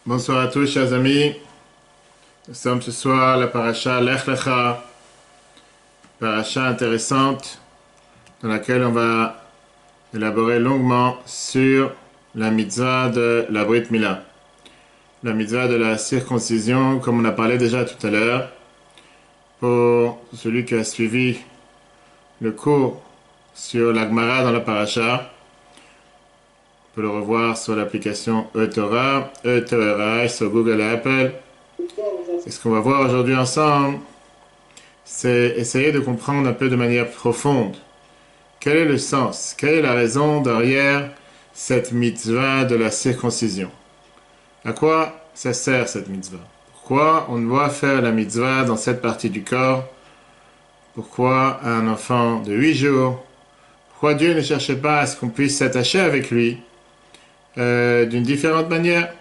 Bonsoir à tous, chers amis. Nous sommes ce soir à la paracha Lech Lecha, paracha intéressante dans laquelle on va élaborer longuement sur la mitzvah de la Brit Mila, la mitzvah de la circoncision, comme on a parlé déjà tout à l'heure. Pour celui qui a suivi le cours sur la Gemara dans la paracha, on peut le revoir sur l'application eTorah, eTorah sur Google et Apple. Et ce qu'on va voir aujourd'hui ensemble, c'est essayer de comprendre un peu de manière profonde quel est le sens, quelle est la raison derrière cette mitzvah de la circoncision. À quoi ça sert cette mitzvah? Pourquoi on doit faire la mitzvah dans cette partie du corps? Pourquoi un enfant de 8 jours? Pourquoi Dieu ne cherchait pas à ce qu'on puisse s'attacher avec lui d'une différente manière?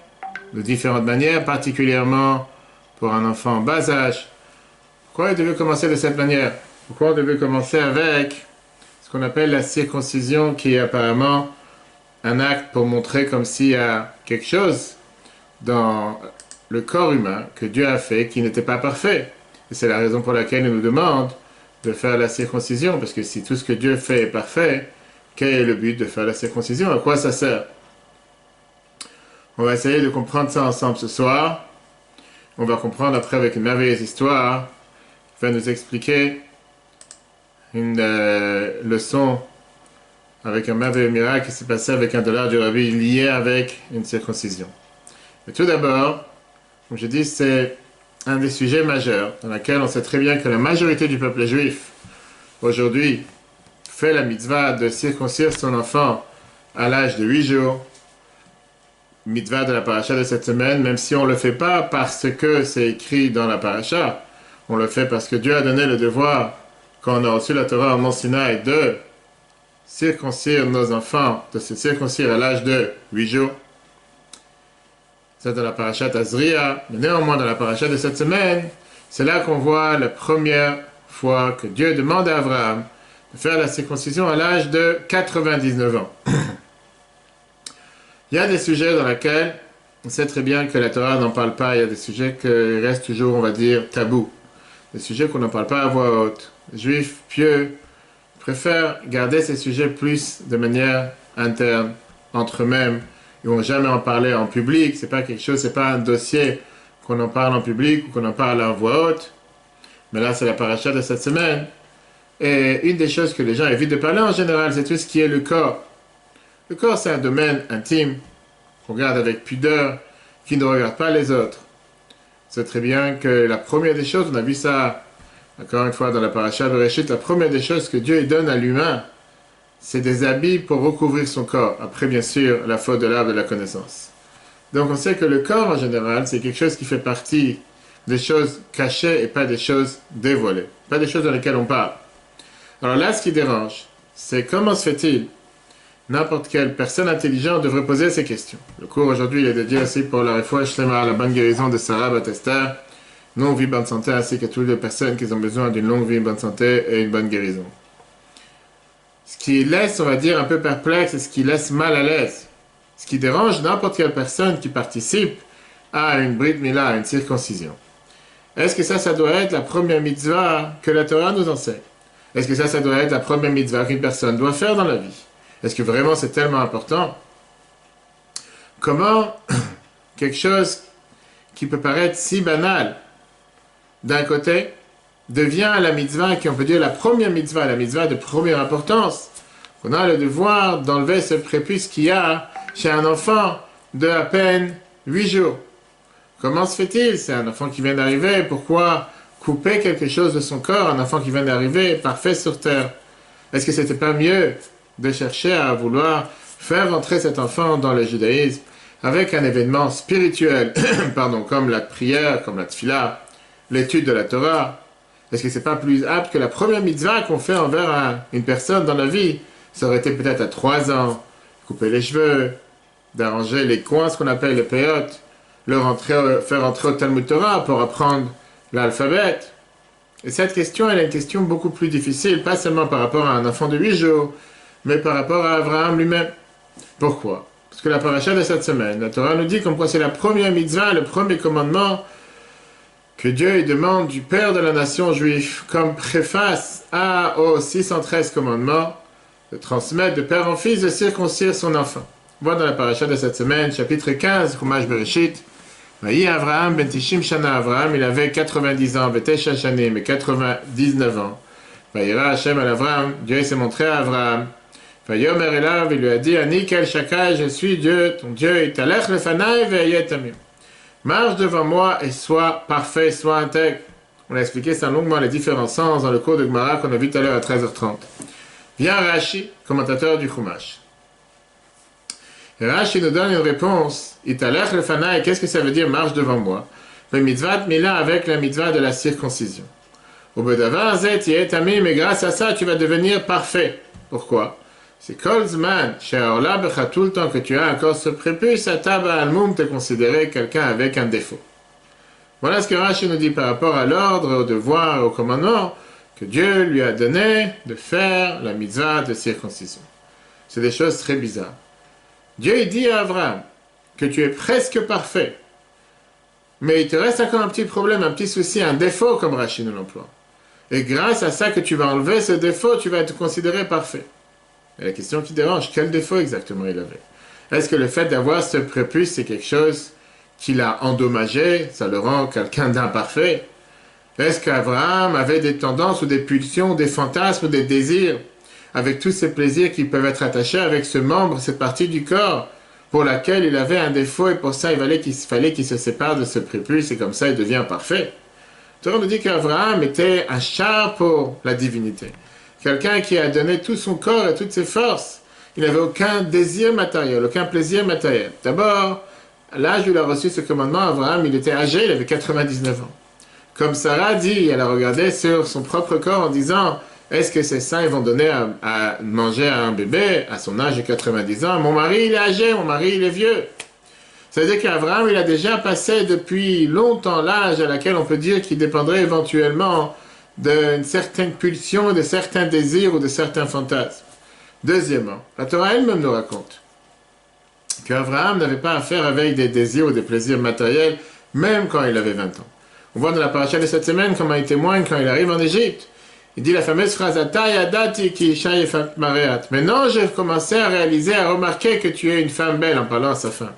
De différentes manières, particulièrement pour un enfant en bas âge. Pourquoi il devait commencer de cette manière? Pourquoi on devait commencer avec ce qu'on appelle la circoncision, qui est apparemment un acte pour montrer comme s'il y a quelque chose dans le corps humain que Dieu a fait qui n'était pas parfait. Et c'est la raison pour laquelle il nous demande de faire la circoncision, parce que si tout ce que Dieu fait est parfait, quel est le but de faire la circoncision? À quoi ça sert? On va essayer de comprendre ça ensemble ce soir. On va comprendre après avec une merveilleuse histoire qui va nous expliquer une leçon avec un merveilleux miracle qui s'est passé avec un dollar du Rabbi lié avec une circoncision. Mais tout d'abord, comme je dis, c'est un des sujets majeurs dans lequel on sait très bien que la majorité du peuple juif aujourd'hui fait la mitzvah de circoncire son enfant à l'âge de 8 jours. Mitzvah de la paracha de cette semaine, même si on ne le fait pas parce que c'est écrit dans la paracha, on le fait parce que Dieu a donné le devoir, quand on a reçu la Torah en Mont Sinaï, de circoncire nos enfants, de se circoncire à l'âge de 8 jours. C'est dans la paracha Tazria, mais néanmoins dans la paracha de cette semaine, c'est là qu'on voit la première fois que Dieu demande à Abraham de faire la circoncision à l'âge de 99 ans. Il y a des sujets dans lesquels on sait très bien que la Torah n'en parle pas. Il y a des sujets qui restent toujours, on va dire, tabous. Des sujets qu'on n'en parle pas à voix haute. Les Juifs pieux préfèrent garder ces sujets plus de manière interne, entre eux-mêmes. Ils ne vont jamais en parler en public. C'est pas quelque chose, c'est pas un dossier qu'on en parle en public ou qu'on en parle à voix haute. Mais là, c'est la paracha de cette semaine. Et une des choses que les gens évitent de parler en général, c'est tout ce qui est le corps. Le corps, c'est un domaine intime, qu'on regarde avec pudeur, qui ne regarde pas les autres. C'est très bien que la première des choses, on a vu ça, encore une fois, dans la paracha Bereshit, la première des choses que Dieu donne à l'humain, c'est des habits pour recouvrir son corps. Après, bien sûr, la faute de l'arbre de la connaissance. Donc, on sait que le corps, en général, c'est quelque chose qui fait partie des choses cachées et pas des choses dévoilées. Pas des choses dans lesquelles on parle. Alors là, ce qui dérange, c'est comment se fait-il? N'importe quelle personne intelligente devrait poser ces questions. Le cours aujourd'hui est dédié aussi pour la réfoua shlema, la bonne guérison de Sarah Batester, longue vie, bonne santé, ainsi que toutes les personnes qui ont besoin d'une longue vie, bonne santé et une bonne guérison. Ce qui laisse, on va dire, un peu perplexe et ce qui laisse mal à l'aise, ce qui dérange n'importe quelle personne qui participe à une Brit Mila, à une circoncision. Est-ce que ça doit être la première mitzvah que la Torah nous enseigne? Est-ce que ça doit être la première mitzvah qu'une personne doit faire dans la vie? Est-ce que vraiment c'est tellement important? Comment quelque chose qui peut paraître si banal, d'un côté, devient la mitzvah, qui on peut dire la première mitzvah, la mitzvah de première importance? On a le devoir d'enlever ce prépuce qu'il y a chez un enfant de à peine 8 jours. Comment se fait-il? C'est un enfant qui vient d'arriver, pourquoi couper quelque chose de son corps, un enfant qui vient d'arriver, parfait sur terre? Est-ce que c'était pas mieux de chercher à vouloir faire entrer cet enfant dans le judaïsme avec un événement spirituel, comme la prière, comme la tfila, l'étude de la Torah? Est-ce que c'est pas plus apte que la première mitzvah qu'on fait envers une personne dans la vie? Ça aurait été peut-être à 3 ans, couper les cheveux, d'arranger les coins, ce qu'on appelle les péotes, faire entrer au Talmud Torah pour apprendre l'alphabet. Et cette question, elle est une question beaucoup plus difficile, pas seulement par rapport à un enfant de 8 jours, mais par rapport à Abraham lui-même. Pourquoi? Parce que la paracha de cette semaine, la Torah nous dit comme quoi c'est la première mitzvah, le premier commandement que Dieu demande du Père de la nation juive, comme préface aux 613 commandements, de transmettre de père en fils, de circoncire son enfant. On voit dans la paracha de cette semaine, chapitre 15, Chumash Bereshit, Vayi Avraham ben Tishim Shana Avraham, il avait 90 ans, Betesha Shanim, mais 99 ans. Vayira Hashem al Avraham, Dieu s'est montré à Avraham. Vayomer Elav, il lui a dit, Ani kel shakai, je suis Dieu, ton Dieu, et talech lefanai ve'yet tamim. Marche devant moi et sois parfait, sois intègre. On a expliqué ça longuement les différents sens dans le cours de Gemara qu'on a vu tout à l'heure à 13h30. Vient Rashi, commentateur du Chumash. Et Rashi nous donne une réponse. Italech le fanaï, qu'est-ce que ça veut dire marche devant moi? Le mitzvah mila avec la mitzvah de la circoncision. Au bedavar zet yetami, mais grâce à ça tu vas devenir parfait. Pourquoi? C'est kolzman, she'aola becha, tout le temps que tu as encore ce prépuce, ataba almoum te considérer quelqu'un avec un défaut. Voilà ce que Rashi nous dit par rapport à l'ordre, au devoir, au commandement que Dieu lui a donné de faire la mitzvah de circoncision. C'est des choses très bizarres. Dieu il dit à Abraham que tu es presque parfait, mais il te reste encore un petit problème, un petit souci, un défaut comme Rashi nous l'emploie. Et grâce à ça que tu vas enlever ce défaut, tu vas être considéré parfait. Et la question qui dérange, quel défaut exactement il avait? Est-ce que le fait d'avoir ce prépuce, c'est quelque chose qui l'a endommagé, ça le rend quelqu'un d'imparfait? Est-ce qu'Abraham avait des tendances ou des pulsions, des fantasmes ou des désirs, avec tous ces plaisirs qui peuvent être attachés avec ce membre, cette partie du corps, pour laquelle il avait un défaut et pour ça il fallait qu'il se sépare de ce prépuce et comme ça il devient parfait? On nous dit qu'Abraham était un char pour la divinité. Quelqu'un qui a donné tout son corps et toutes ses forces. Il n'avait aucun désir matériel, aucun plaisir matériel. D'abord, à l'âge où il a reçu ce commandement, Abraham, il était âgé, il avait 99 ans. Comme Sarah dit, elle a regardé sur son propre corps en disant, est-ce que ces seins vont donner à manger à un bébé à son âge de 90 ans? Mon mari, il est âgé, mon mari, il est vieux. C'est-à-dire qu'Abraham, il a déjà passé depuis longtemps l'âge à laquelle on peut dire qu'il dépendrait éventuellement d'une certaine pulsion, de certains désirs ou de certains fantasmes. Deuxièmement, la Torah elle-même nous raconte qu'Abraham n'avait pas affaire avec des désirs ou des plaisirs matériels, même quand il avait 20 ans. On voit dans la paracha de cette semaine comment il témoigne quand il arrive en Égypte. Il dit la fameuse phrase « Atayadati ki isha yefat mareat » Maintenant, j'ai commencé à réaliser, à remarquer que tu es une femme belle en parlant à sa femme.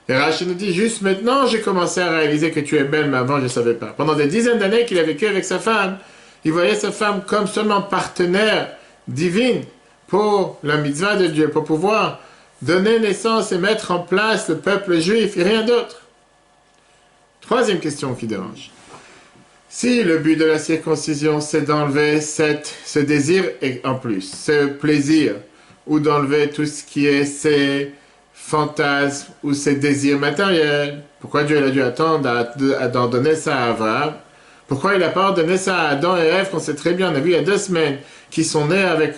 Et Rashi nous dit, juste maintenant, j'ai commencé à réaliser que tu es belle, mais avant, je ne savais pas. Pendant des dizaines d'années qu'il a vécu avec sa femme, il voyait sa femme comme seulement partenaire divine pour la mitzvah de Dieu, pour pouvoir donner naissance et mettre en place le peuple juif, et rien d'autre. Troisième question qui dérange. Si le but de la circoncision, c'est d'enlever ce désir en plus, ce plaisir, ou d'enlever tout ce qui est ces fantasmes ou ses désirs matériels. Pourquoi Dieu a dû attendre d'en donner ça à Abraham? Pourquoi il n'a pas donné ça à Adam et Ève, qu'on sait très bien, on a vu il y a 2 semaines, qui sont nés avec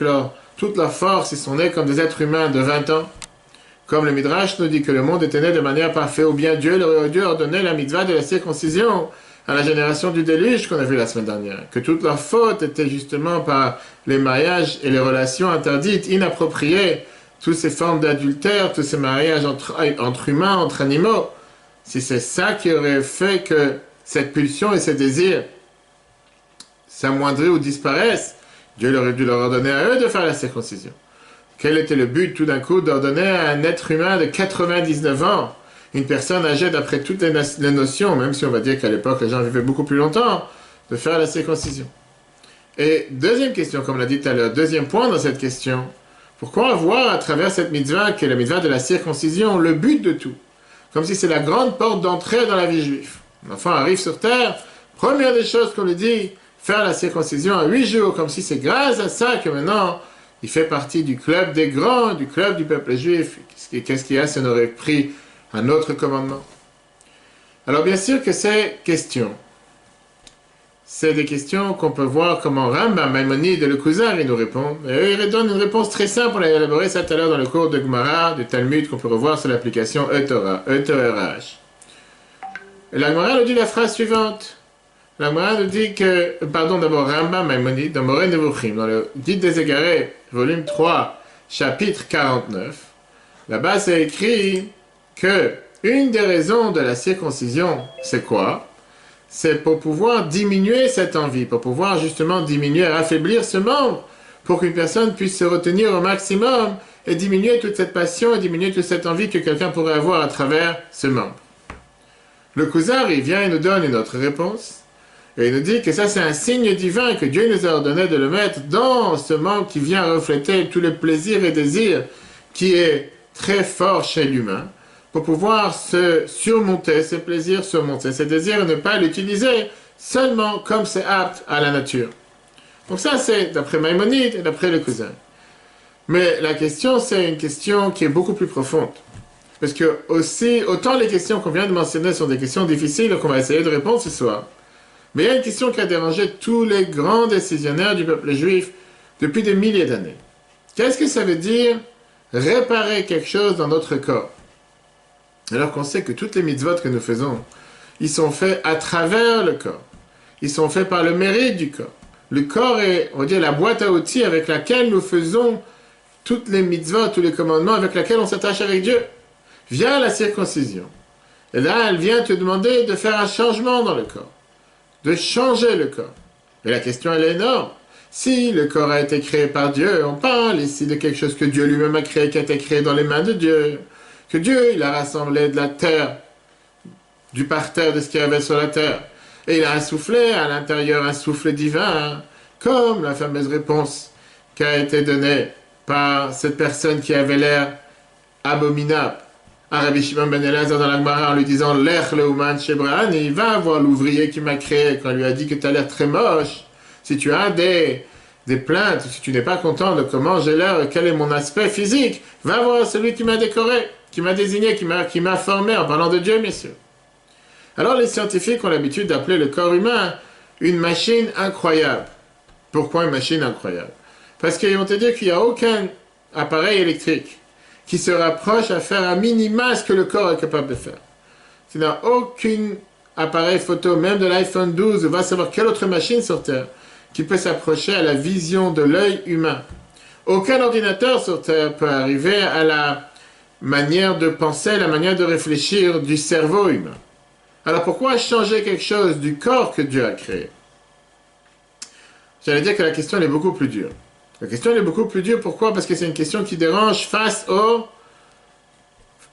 toute leur force, ils sont nés comme des êtres humains de 20 ans. Comme le Midrash nous dit que le monde était né de manière parfaite, ou bien Dieu aurait dû ordonner la mitzvah de la circoncision à la génération du déluge qu'on a vu la semaine dernière. Que toute leur faute était justement par les mariages et les relations interdites, inappropriées, toutes ces formes d'adultère, tous ces mariages entre humains, entre animaux. Si c'est ça qui aurait fait que cette pulsion et ces désirs s'amoindrissent ou disparaissent, Dieu aurait dû leur ordonner à eux de faire la circoncision. Quel était le but tout d'un coup d'ordonner à un être humain de 99 ans, une personne âgée d'après toutes les notions, même si on va dire qu'à l'époque les gens vivaient beaucoup plus longtemps, de faire la circoncision? Et deuxième question, comme on l'a dit tout à l'heure, deuxième point dans cette question, pourquoi voir à travers cette mitzvah, qui est la mitzvah de la circoncision, le but de tout? Comme si c'est la grande porte d'entrée dans la vie juive. L'enfant arrive sur terre, première des choses qu'on lui dit, faire la circoncision à 8 jours, comme si c'est grâce à ça que maintenant, il fait partie du club des grands, du club du peuple juif. Qu'est-ce qu'il y a si on aurait pris un autre commandement? Alors bien sûr que ces questions, c'est des questions qu'on peut voir comment Rambam, Maïmonide et le Kuzar, ils nous répondent. Et eux, ils donnent une réponse très simple. On a élaboré ça tout à l'heure dans le cours de Gemara, du Talmud, qu'on peut revoir sur l'application E-Torah, E-Torah-H. Et la Gemara nous dit la phrase suivante. La Gemara nous dit que, pardon, d'abord Rambam, Maïmonide, dans Moreh Nevuchim, dans le Guide des Égarés, volume 3, chapitre 49, Là-bas, c'est écrit que une des raisons de la circoncision, c'est quoi? C'est pour pouvoir diminuer cette envie, pour pouvoir justement diminuer, affaiblir ce membre, pour qu'une personne puisse se retenir au maximum et diminuer toute cette passion et diminuer toute cette envie que quelqu'un pourrait avoir à travers ce membre. Le Kuzari il vient et nous donne une autre réponse, et il nous dit que ça c'est un signe divin que Dieu nous a ordonné de le mettre dans ce membre qui vient refléter tout le plaisir et désir qui est très fort chez l'humain, pour pouvoir se surmonter ses plaisirs, surmonter ses désirs et ne pas l'utiliser seulement comme c'est apte à la nature. Donc ça c'est d'après Maïmonide et d'après le Kuzari. Mais la question c'est une question qui est beaucoup plus profonde. Parce que aussi, autant les questions qu'on vient de mentionner sont des questions difficiles qu'on va essayer de répondre ce soir, mais il y a une question qui a dérangé tous les grands décisionnaires du peuple juif depuis des milliers d'années. Qu'est-ce que ça veut dire réparer quelque chose dans notre corps? Alors qu'on sait que toutes les mitzvot que nous faisons, ils sont faits à travers le corps. Ils sont faits par le mérite du corps. Le corps est, on va dire, la boîte à outils avec laquelle nous faisons toutes les mitzvot, tous les commandements avec lesquels on s'attache avec Dieu. Vient la circoncision. Et là, elle vient te demander de faire un changement dans le corps, de changer le corps. Et la question, elle est énorme. Si le corps a été créé par Dieu, on parle ici de quelque chose que Dieu lui-même a créé, qui a été créé dans les mains de Dieu, que Dieu, il a rassemblé de la terre, du parterre de ce qu'il y avait sur la terre, et il a insoufflé à l'intérieur un souffle divin, comme la fameuse réponse qui a été donnée par cette personne qui avait l'air abominable à Rabbi Shimon ben Elazar dans la Gemara en lui disant Lech leuman shebra'an, il va voir l'ouvrier qui m'a créé quand il lui a dit que tu as l'air très moche. Si tu as des plaintes, si tu n'es pas content de comment j'ai l'air, quel est mon aspect physique, va voir celui qui m'a décoré, qui m'a désigné, qui m'a formé, en parlant de Dieu, messieurs. Alors les scientifiques ont l'habitude d'appeler le corps humain une machine incroyable. Pourquoi une machine incroyable? Parce qu'ils vont te dire qu'il n'y a aucun appareil électrique qui se rapproche à faire un minima ce que le corps est capable de faire. Il n'y a aucun appareil photo, même de l'iPhone 12, va savoir quelle autre machine sur Terre, qui peut s'approcher à la vision de l'œil humain. Aucun ordinateur sur Terre peut arriver à la manière de penser, la manière de réfléchir du cerveau humain. Alors pourquoi changer quelque chose du corps que Dieu a créé? J'allais dire que la question elle est beaucoup plus dure. La question elle est beaucoup plus dure, pourquoi? Parce que c'est une question qui dérange face au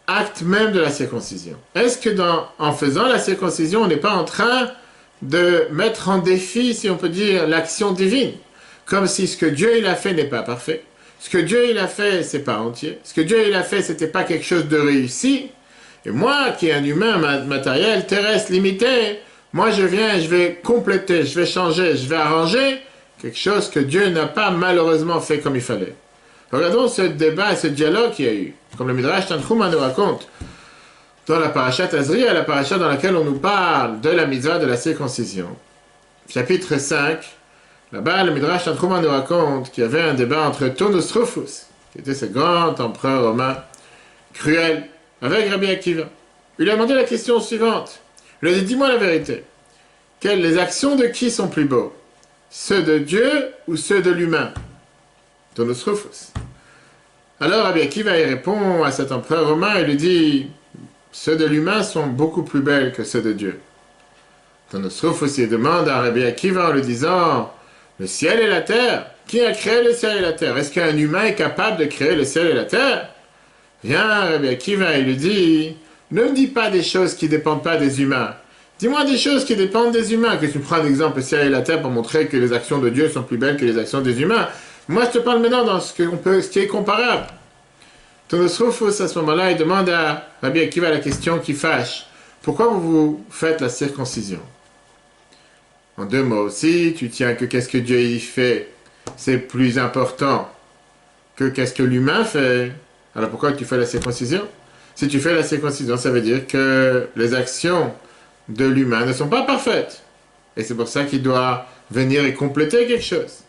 acte même de la circoncision. Est-ce que en faisant la circoncision, on n'est pas en train de mettre en défi, si on peut dire, l'action divine? Comme si ce que Dieu il a fait n'est pas parfait. Ce que Dieu il a fait, c'est pas entier. Ce que Dieu il a fait, c'était pas quelque chose de réussi. Et moi, qui est un humain matériel, terrestre, limité, moi je viens, je vais compléter, je vais changer, je vais arranger quelque chose que Dieu n'a pas malheureusement fait comme il fallait. Regardons ce débat, ce dialogue qu'il y a eu, comme le Midrash Tanchuma nous raconte, dans la parashat Azriya, la parashat dans laquelle on nous parle de la mitzvah de la circoncision. Chapitre 5, là-bas, le Midrash Tanchuma nous raconte qu'il y avait un débat entre Tonus Rufus, qui était ce grand empereur romain, cruel, avec Rabbi Akiva. Il lui a demandé la question suivante. Il lui a dit, dis-moi la vérité. Les actions de qui sont plus beaux? Ceux de Dieu ou ceux de l'humain? Tonus Rufus. Alors Rabbi Akiva il répond à cet empereur romain et lui dit, ceux de l'humain sont beaucoup plus belles que ceux de Dieu. Tonus Rufus il demande à Rabbi Akiva en lui disant, le ciel et la terre, qui a créé le ciel et la terre? Est-ce qu'un humain est capable de créer le ciel et la terre? Viens, Rabbi Akiva, il lui dit, ne me dis pas des choses qui ne dépendent pas des humains. Dis-moi des choses qui dépendent des humains. Que tu prends l'exemple le ciel et la terre pour montrer que les actions de Dieu sont plus belles que les actions des humains. Moi, je te parle maintenant dans ce qui est comparable. Tonus Rufus, à ce moment-là, il demande à Rabbi Akiva la question qui fâche. Pourquoi vous faites la circoncision? En deux mots, si tu tiens que qu'est-ce que Dieu y fait, c'est plus important que qu'est-ce que l'humain fait, alors pourquoi tu fais la circoncision? Si tu fais la circoncision, ça veut dire que les actions de l'humain ne sont pas parfaites. Et c'est pour ça qu'il doit venir et compléter quelque chose.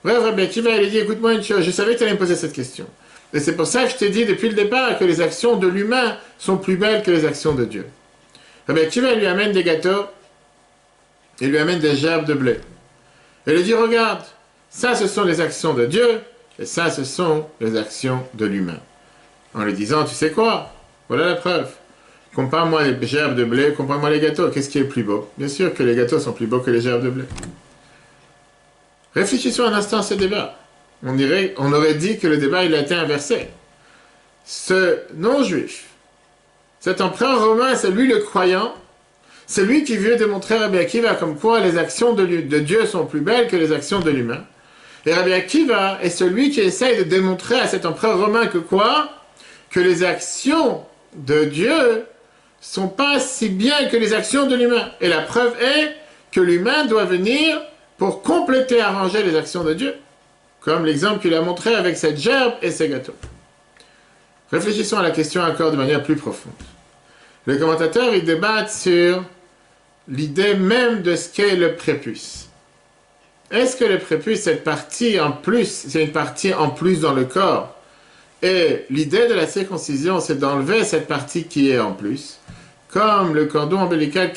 Bref, Rabbi Akiva, il a dit, écoute-moi une chose, je savais que tu allais me poser cette question. Et c'est pour ça que je t'ai dit depuis le départ que les actions de l'humain sont plus belles que les actions de Dieu. Rabbi Akiva lui amène des gâteaux, il lui amène des gerbes de blé. Et il lui dit, regarde, ça ce sont les actions de Dieu, et ça ce sont les actions de l'humain. en lui disant, tu sais quoi, voilà la preuve. Compare-moi les gerbes de blé, compare-moi les gâteaux. Qu'est-ce qui est le plus beau? Bien sûr que les gâteaux sont plus beaux que les gerbes de blé. Réfléchissons un instant à ce débat. On aurait dit que le débat il a été inversé. Ce non-juif, cet empereur romain, c'est lui le croyant, c'est lui qui veut démontrer à Rabbi Akiva comme quoi les actions de Dieu sont plus belles que les actions de l'humain. Et Rabbi Akiva est celui qui essaye de démontrer à cet empereur romain que quoi? Que les actions de Dieu sont pas si bien que les actions de l'humain. Et la preuve est que l'humain doit venir pour compléter, arranger les actions de Dieu. Comme l'exemple qu'il a montré avec cette gerbe et ces gâteaux. Réfléchissons à la question encore de manière plus profonde. Les commentateurs ils débattent sur l'idée même de ce qu'est le prépuce. Est-ce que le prépuce, cette partie en plus, c'est une partie en plus dans le corps? Et l'idée de la circoncision, c'est d'enlever cette partie qui est en plus, comme le cordon ombilical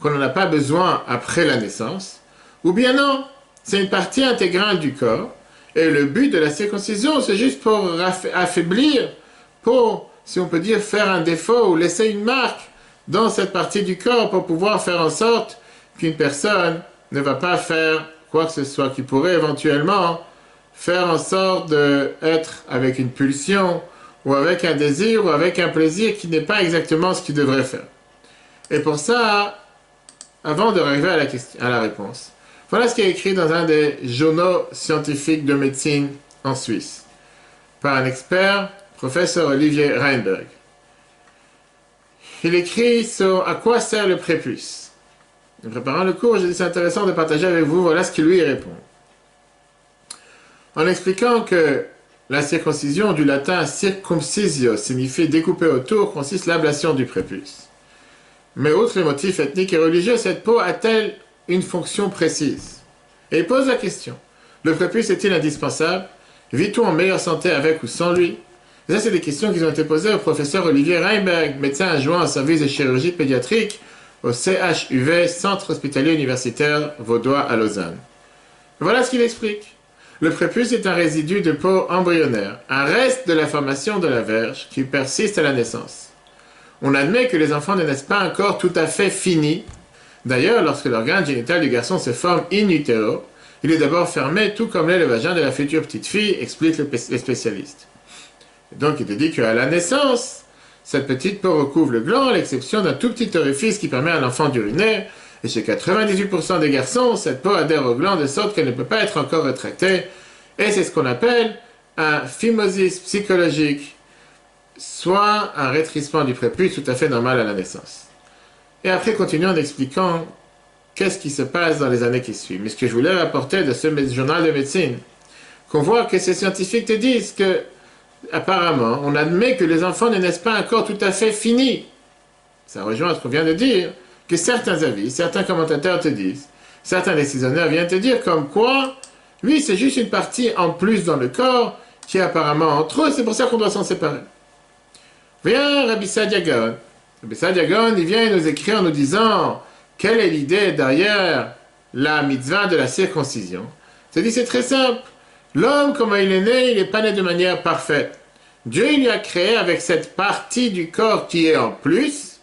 qu'on n'en a pas besoin après la naissance, ou bien non, c'est une partie intégrale du corps, et le but de la circoncision, c'est juste pour affaiblir, pour, si on peut dire, faire un défaut ou laisser une marque dans cette partie du corps pour pouvoir faire en sorte qu'une personne ne va pas faire quoi que ce soit qui pourrait éventuellement faire en sorte d'être avec une pulsion ou avec un désir ou avec un plaisir qui n'est pas exactement ce qu'il devrait faire. Et pour ça, avant d'arriver à la réponse, voilà ce qui est écrit dans un des journaux scientifiques de médecine en Suisse, par un expert, professeur Olivier Reinberg. Il écrit sur à quoi sert le prépuce. En préparant le cours, j'ai dit c'est intéressant de partager avec vous, voilà ce qu'il lui répond. En expliquant que la circoncision du latin circumcisio signifie découper autour, consiste l'ablation du prépuce. Mais outre les motifs ethniques et religieux, cette peau a-t-elle une fonction précise? Et il pose la question. Le prépuce est-il indispensable? Vit-on en meilleure santé avec ou sans lui? Et ça, c'est des questions qui ont été posées au professeur Olivier Reinberg, médecin adjoint au service de chirurgie pédiatrique au CHUV, Centre Hospitalier Universitaire Vaudois à Lausanne. Voilà ce qu'il explique. Le prépuce est un résidu de peau embryonnaire, un reste de la formation de la verge qui persiste à la naissance. On admet que les enfants ne naissent pas encore tout à fait finis. D'ailleurs, lorsque l'organe génital du garçon se forme in utero, il est d'abord fermé tout comme l'est le vagin de la future petite fille, expliquent les spécialistes. Et donc il est dit qu'à la naissance, cette petite peau recouvre le gland, à l'exception d'un tout petit orifice qui permet à l'enfant d'uriner, et chez 98% des garçons, cette peau adhère au gland de sorte qu'elle ne peut pas être encore rétractée, et c'est ce qu'on appelle un phimosis psychologique, soit un rétrécissement du prépuce tout à fait normal à la naissance. Et après, continuons en expliquant qu'est-ce qui se passe dans les années qui suivent. Mais ce que je voulais rapporter de ce journal de médecine, qu'on voit que ces scientifiques te disent que, apparemment, on admet que les enfants ne naissent pas encore tout à fait finis. Ça rejoint ce qu'on vient de dire, que certains avis, certains commentateurs te disent, certains décisionnaires viennent te dire comme quoi, lui, c'est juste une partie en plus dans le corps qui est apparemment en trop, et c'est pour ça qu'on doit s'en séparer. Vient Rabbi Saadia Gaon. Rabbi Saadia Gaon, il vient nous écrire en nous disant quelle est l'idée derrière la mitzvah de la circoncision. C'est dit, c'est très simple. L'homme, comment il est né, il n'est pas né de manière parfaite. Dieu, il lui a créé avec cette partie du corps qui est en plus,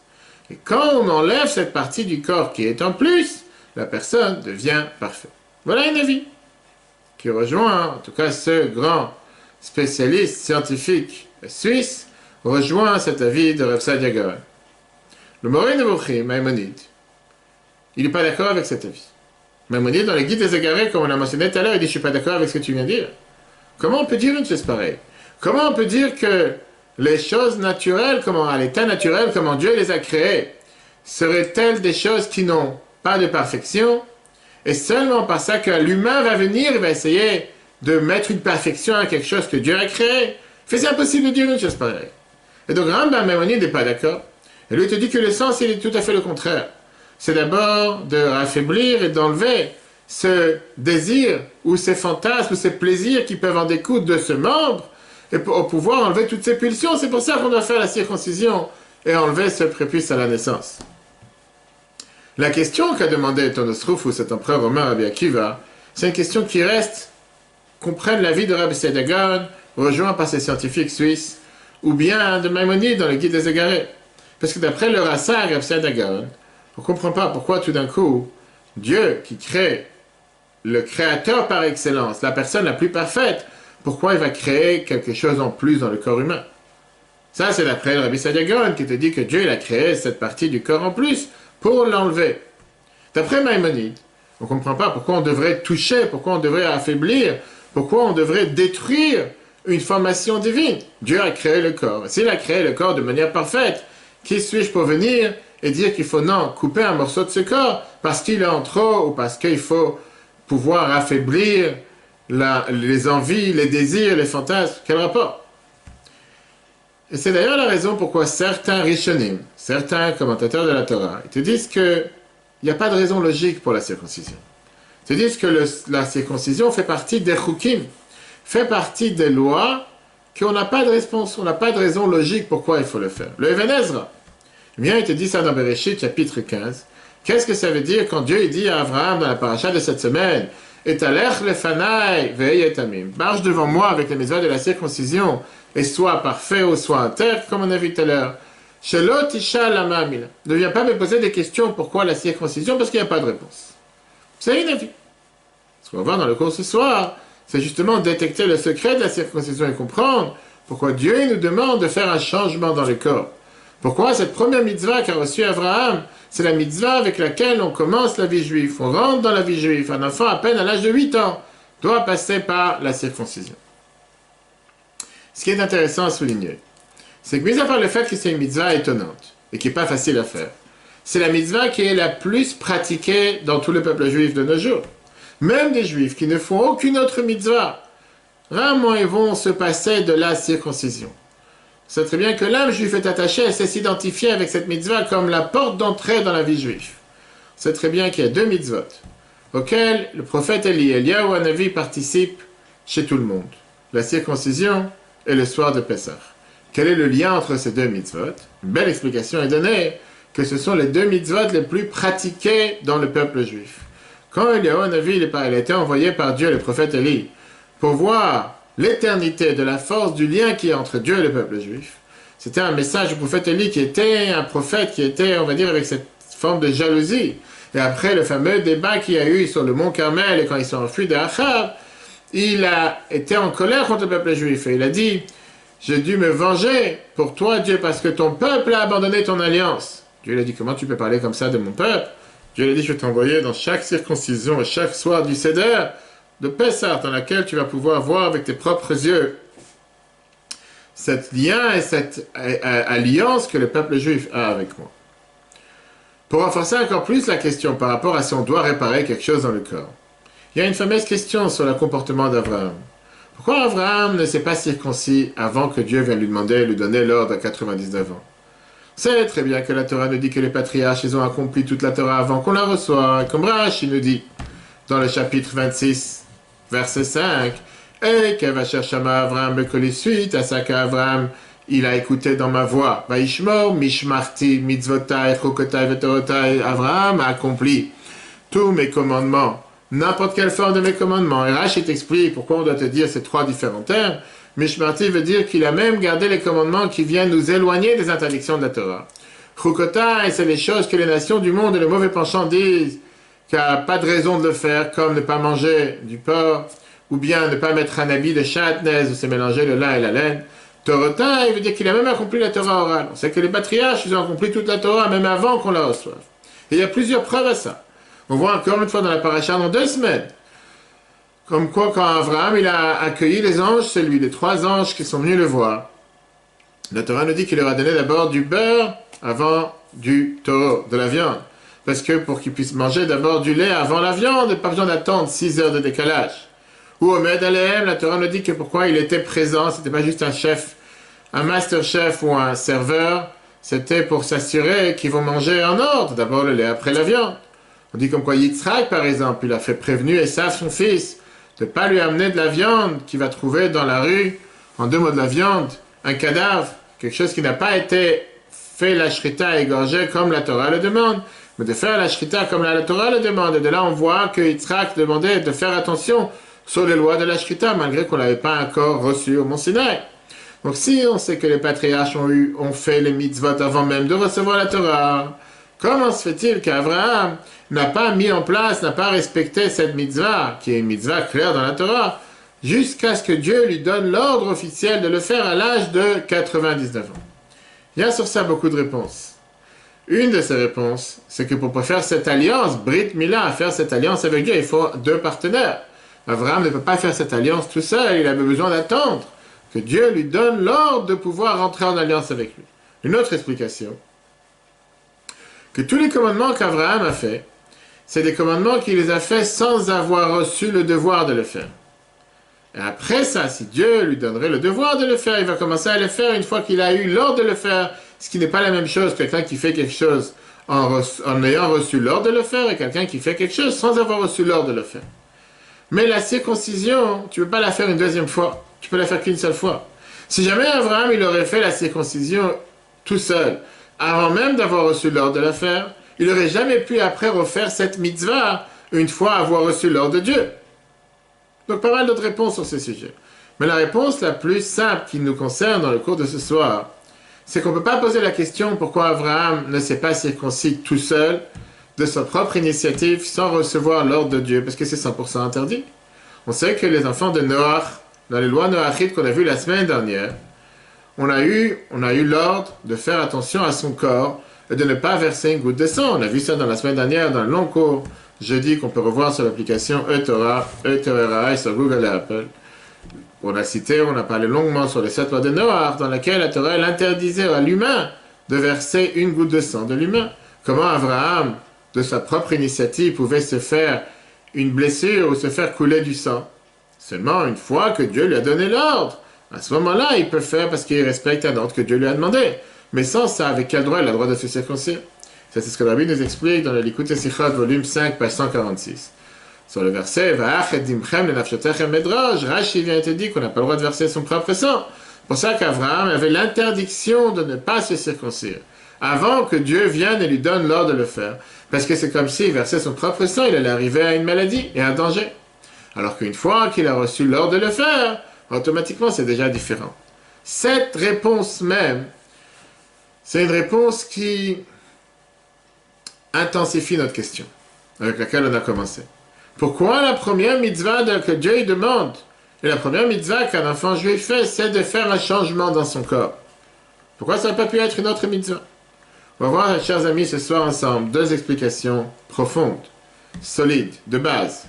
et quand on enlève cette partie du corps qui est en plus, la personne devient parfaite. Voilà un avis qui rejoint, en tout cas ce grand spécialiste scientifique suisse, rejoint cet avis de Rav Saadia Gaon. Le Moré Nevuchim, Maïmonide, il n'est pas d'accord avec cet avis. Maïmonide, dans les guides des égarés, comme on a mentionné tout à l'heure, il dit « Je ne suis pas d'accord avec ce que tu viens de dire. » Comment on peut dire une chose pareille? Comment on peut dire que les choses naturelles, à l'état naturel, comment Dieu les a créées, seraient-elles des choses qui n'ont pas de perfection? Et seulement par ça que l'humain va venir, il va essayer de mettre une perfection à quelque chose que Dieu a créé. C'est impossible de dire une chose pareille. Et donc Rambam Maïmonide n'est pas d'accord. Et lui te dit que le sens, il est tout à fait le contraire. C'est d'abord de affaiblir et d'enlever ce désir ou ces fantasmes ou ces plaisirs qui peuvent en découdre de ce membre et pour pouvoir enlever toutes ces pulsions. C'est pour ça qu'on doit faire la circoncision et enlever ce prépuce à la naissance. La question qu'a demandé Tonosrouf ou cet empereur romain Rabbi Akiva, c'est une question qui reste, qu'on prenne l'avis de Rabbi Saadia Gaon, rejoint par ces scientifiques suisses, ou bien de Maïmonide dans le Guide des Égarés. Parce que d'après le Rassa Rav Saadia Gaon, on ne comprend pas pourquoi tout d'un coup, Dieu qui crée le créateur par excellence, la personne la plus parfaite, pourquoi il va créer quelque chose en plus dans le corps humain? Ça, c'est d'après le Rabbi Saadia Gaon qui te dit que Dieu il a créé cette partie du corps en plus pour l'enlever. D'après Maïmonide, on ne comprend pas pourquoi on devrait toucher, pourquoi on devrait affaiblir, pourquoi on devrait détruire une formation divine. Dieu a créé le corps. S'il a créé le corps de manière parfaite, qui suis-je pour venir et dire qu'il faut non, couper un morceau de ce corps parce qu'il est en trop ou parce qu'il faut pouvoir affaiblir les envies, les désirs, les fantasmes? Quel rapport? Et c'est d'ailleurs la raison pourquoi certains Rishonim, certains commentateurs de la Torah, ils te disent qu'il n'y a pas de raison logique pour la circoncision. Ils te disent que la circoncision fait partie des chukim, fait partie des lois, qu'on n'a pas de réponse, on n'a pas de raison logique pourquoi il faut le faire. Le Even Ezra, bien, il te dit ça dans Bereshit, chapitre 15. Qu'est-ce que ça veut dire quand Dieu il dit à Abraham dans la paracha de cette semaine, et talech lefanai ve'yetamim, marche devant moi avec les mitzvahs de la circoncision, et sois parfait ou sois intègre, comme on a vu tout à l'heure. Shelo tisha lamamil. Ne viens pas me poser des questions pourquoi la circoncision, parce qu'il n'y a pas de réponse. C'est une avis. Ce qu'on va voir dans le cours ce soir, c'est justement détecter le secret de la circoncision et comprendre pourquoi Dieu nous demande de faire un changement dans le corps. Pourquoi cette première mitzvah qu'a reçue Abraham, c'est la mitzvah avec laquelle on commence la vie juive. On rentre dans la vie juive. Un enfant à peine à l'âge de 8 ans doit passer par la circoncision. Ce qui est intéressant à souligner, c'est que mis à part le fait que c'est une mitzvah étonnante et qui n'est pas facile à faire, c'est la mitzvah qui est la plus pratiquée dans tout le peuple juif de nos jours. Même des juifs qui ne font aucune autre mitzvah, rarement ils vont se passer de la circoncision. C'est très bien que l'âme juif est attachée et sait s'identifier avec cette mitzvah comme la porte d'entrée dans la vie juive. C'est très bien qu'il y a deux mitzvot auxquelles le prophète Eliyahu Hanavi participe chez tout le monde. La circoncision et le soir de Pessah. Quel est le lien entre ces deux mitzvot? Une belle explication est donnée que ce sont les deux mitzvot les plus pratiqués dans le peuple juif. Quand Eliyahu Hanavi il a été envoyé par Dieu, le prophète Élie, pour voir l'éternité de la force du lien qui est entre Dieu et le peuple juif, c'était un message du prophète Élie qui était un prophète qui était, on va dire, avec cette forme de jalousie. Et après le fameux débat qu'il y a eu sur le mont Carmel et quand ils sont enfuis de Achab, il a été en colère contre le peuple juif et il a dit « J'ai dû me venger pour toi, Dieu, parce que ton peuple a abandonné ton alliance. » Dieu lui a dit « Comment tu peux parler comme ça de mon peuple ?» Dieu lui a dit « Je vais t'envoyer dans chaque circoncision et chaque soir du Seder de Pessah, dans laquelle tu vas pouvoir voir avec tes propres yeux cet lien et cette alliance que le peuple juif a avec moi. » Pour renforcer encore plus la question par rapport à si on doit réparer quelque chose dans le corps, il y a une fameuse question sur le comportement d'Abraham. Pourquoi Abraham ne s'est pas circoncis avant que Dieu vienne lui demander, lui donner l'ordre à 99 ans? C'est très bien que la Torah nous dit que les patriarches, ils ont accompli toute la Torah avant qu'on la reçoive, comme Rashi nous dit dans le chapitre 26, verset 5, « Et qu'Evasher Shama Abraham me colle suite à ça qu'Abraham, il a écouté dans ma voix. Vaishmo, mishmarti, mitzvotai, chokotai, vetorotai. Abraham a accompli tous mes commandements. N'importe quelle forme de mes commandements. » Et Rashi t'explique pourquoi on doit te dire ces trois différents termes. Mishmarti veut dire qu'il a même gardé les commandements qui viennent nous éloigner des interdictions de la Torah. Chokotai, c'est les choses que les nations du monde et le mauvais penchant disent qu'il n'y a pas de raison de le faire, comme ne pas manger du porc, ou bien ne pas mettre un habit de chatnez, où c'est mélanger le lin et la laine. Torota, il veut dire qu'il a même accompli la Torah orale. On sait que les patriarches, ils ont accompli toute la Torah, même avant qu'on la reçoive. Et il y a plusieurs preuves à ça. On voit encore une fois dans la paracha dans 2 semaines. Comme quoi, quand Abraham, il a accueilli les anges, c'est lui, les 3 anges qui sont venus le voir. La Torah nous dit qu'il leur a donné d'abord du beurre avant du taureau, de la viande. Parce que pour qu'ils puissent manger d'abord du lait avant la viande, et pas besoin d'attendre 6 heures de décalage. Ou Omed Alehem, la Torah nous dit que pourquoi il était présent, c'était pas juste un chef, un master chef ou un serveur, c'était pour s'assurer qu'ils vont manger en ordre, d'abord le lait, après la viande. On dit comme quoi Yitzhak, par exemple, il a fait prévenir Esav, son fils, de ne pas lui amener de la viande qu'il va trouver dans la rue, en 2 mots de la viande, un cadavre, quelque chose qui n'a pas été fait la shrita égorgée comme la Torah le demande, mais de faire la shrita comme la Torah le demande. Et de là, on voit que Yitzhak demandait de faire attention sur les lois de la shrita, malgré qu'on ne l'avait pas encore reçu au Mont Sinaï. Donc si on sait que les patriarches ont fait les mitzvot avant même de recevoir la Torah, comment se fait-il qu'Abraham n'a pas mis en place, n'a pas respecté cette mitzvah, qui est une mitzvah claire dans la Torah, jusqu'à ce que Dieu lui donne l'ordre officiel de le faire à l'âge de 99 ans? Il y a sur ça beaucoup de réponses. Une de ces réponses, c'est que pour faire cette alliance, Brit Mila, faire cette alliance avec Dieu, il faut deux partenaires. Abraham ne peut pas faire cette alliance tout seul, il avait besoin d'attendre que Dieu lui donne l'ordre de pouvoir rentrer en alliance avec lui. Une autre explication, que tous les commandements qu'Abraham a fait, c'est des commandements qu'il les a faits sans avoir reçu le devoir de le faire. Et après ça, si Dieu lui donnerait le devoir de le faire, il va commencer à le faire une fois qu'il a eu l'ordre de le faire, ce qui n'est pas la même chose que quelqu'un qui fait quelque chose en ayant reçu l'ordre de le faire et quelqu'un qui fait quelque chose sans avoir reçu l'ordre de le faire. Mais la circoncision, tu ne peux pas la faire une deuxième fois, tu peux la faire qu'une seule fois. Si jamais Abraham il aurait fait la circoncision tout seul, avant même d'avoir reçu l'ordre de la faire, il n'aurait jamais pu après refaire cette mitzvah une fois avoir reçu l'ordre de Dieu. Donc pas mal d'autres réponses sur ce sujet. Mais la réponse la plus simple qui nous concerne dans le cours de ce soir, c'est qu'on ne peut pas poser la question pourquoi Abraham ne s'est pas circoncis tout seul, de sa propre initiative, sans recevoir l'ordre de Dieu, parce que c'est 100% interdit. On sait que les enfants de Noach, dans les lois noachites qu'on a vues la semaine dernière, on a eu l'ordre de faire attention à son corps et de ne pas verser une goutte de sang. On a vu ça dans la semaine dernière, dans le long cours jeudi qu'on peut revoir sur l'application eTorah, eTorah sur Google et Apple. On a parlé longuement sur les 7 lois de Noach, dans laquelle la Torah interdisait à l'humain de verser une goutte de sang de l'humain. Comment Abraham, de sa propre initiative, pouvait se faire une blessure ou se faire couler du sang? Seulement une fois que Dieu lui a donné l'ordre. À ce moment-là, il peut faire parce qu'il respecte un ordre que Dieu lui a demandé. Mais sans ça, avec quel droit il a le droit de se circoncire? Ça, c'est ce que la Bible nous explique dans le Likutei Sichot, volume 5, page 146. Sur le verset, Rashi vient te dire qu'on n'a pas le droit de verser son propre sang. C'est pour ça qu'Abraham avait l'interdiction de ne pas se circoncire, avant que Dieu vienne et lui donne l'ordre de le faire. Parce que c'est comme s'il versait son propre sang, il allait arriver à une maladie et à un danger. Alors qu'une fois qu'il a reçu l'ordre de le faire, automatiquement c'est déjà différent. Cette réponse même, c'est une réponse qui intensifie notre question, avec laquelle on a commencé. Pourquoi la première mitzvah que Dieu demande, et la première mitzvah qu'un enfant juif fait, c'est de faire un changement dans son corps? Pourquoi ça n'a pas pu être une autre mitzvah? On va voir, chers amis, ce soir ensemble, deux explications profondes, solides, de base.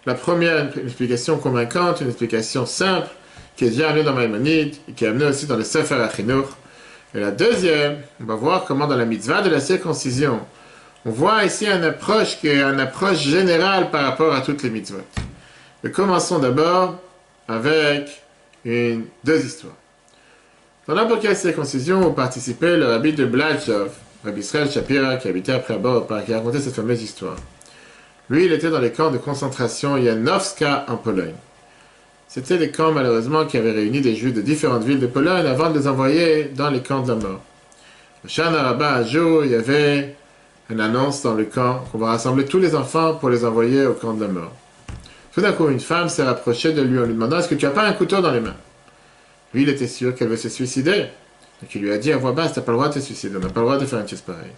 La première, une explication convaincante, une explication simple, qui est déjà amenée dans Maïmonide, et qui est amenée aussi dans le Sefer HaChinuch. Et la deuxième, on va voir comment dans la mitzvah de la circoncision, on voit ici une approche qui est une approche générale par rapport à toutes les mitzvot. Mais commençons d'abord avec deux histoires. Dans n'importe quelle circoncision où participait le rabbi de Bladjov, Rabbi Israël Shapira, qui habitait après Bord, qui a raconté cette fameuse histoire. Lui, il était dans les camps de concentration Janowska en Pologne. C'était des camps, malheureusement, qui avaient réuni des Juifs de différentes villes de Pologne avant de les envoyer dans les camps de la mort. Au Shana Rabbah, un jour, il y avait une annonce dans le camp qu'on va rassembler tous les enfants pour les envoyer au camp de la mort. Tout d'un coup, une femme s'est rapprochée de lui en lui demandant « Est-ce que tu n'as pas un couteau dans les mains ?» Lui, il était sûr qu'elle veut se suicider. Donc il lui a dit à voix basse « Tu n'as pas le droit de te suicider, on n'a pas le droit de faire une chose pareille. »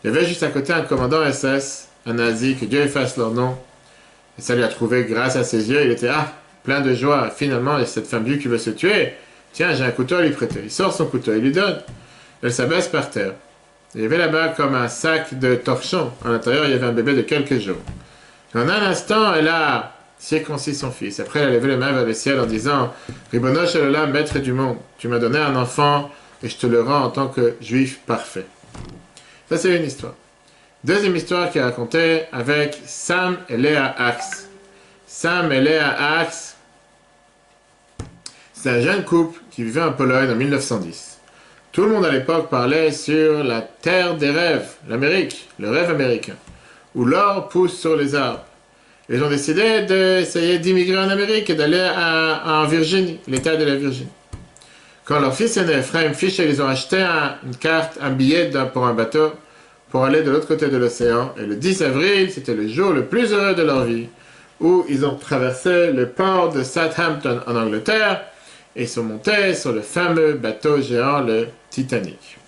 Il y avait juste à côté un commandant SS, un nazi, que Dieu efface leur nom. Et ça lui a trouvé, grâce à ses yeux, il était plein de joie. Finalement, il y a cette femme qui veut se tuer. Tiens, j'ai un couteau à lui prêter. Il sort son couteau, il lui donne. Elle s'abaisse par terre. Il y avait là-bas comme un sac de torchons. À l'intérieur, il y avait un bébé de quelques jours. Et en un instant, elle a circoncis son fils. Après, elle a levé les mains vers le ciel en disant « Ribono shel olam, maître du monde, tu m'as donné un enfant et je te le rends en tant que juif parfait. » Ça, c'est une histoire. Deuxième histoire qui est racontée avec Sam et Léa Axe. Sam et Léa Axe, c'est un jeune couple qui vivait en Pologne en 1910. Tout le monde à l'époque parlait sur la terre des rêves, l'Amérique, le rêve américain, où l'or pousse sur les arbres. Et ils ont décidé d'essayer d'immigrer en Amérique et d'aller en Virginie, l'État de la Virginie. Quand leur fils aîné, Ephraim Fisher, ils ont acheté une carte, un billet pour un bateau pour aller de l'autre côté de l'océan. Et le 10 avril, c'était le jour le plus heureux de leur vie, où ils ont traversé le port de Southampton en Angleterre. et sont montés sur le fameux bateau géant, le Titanic.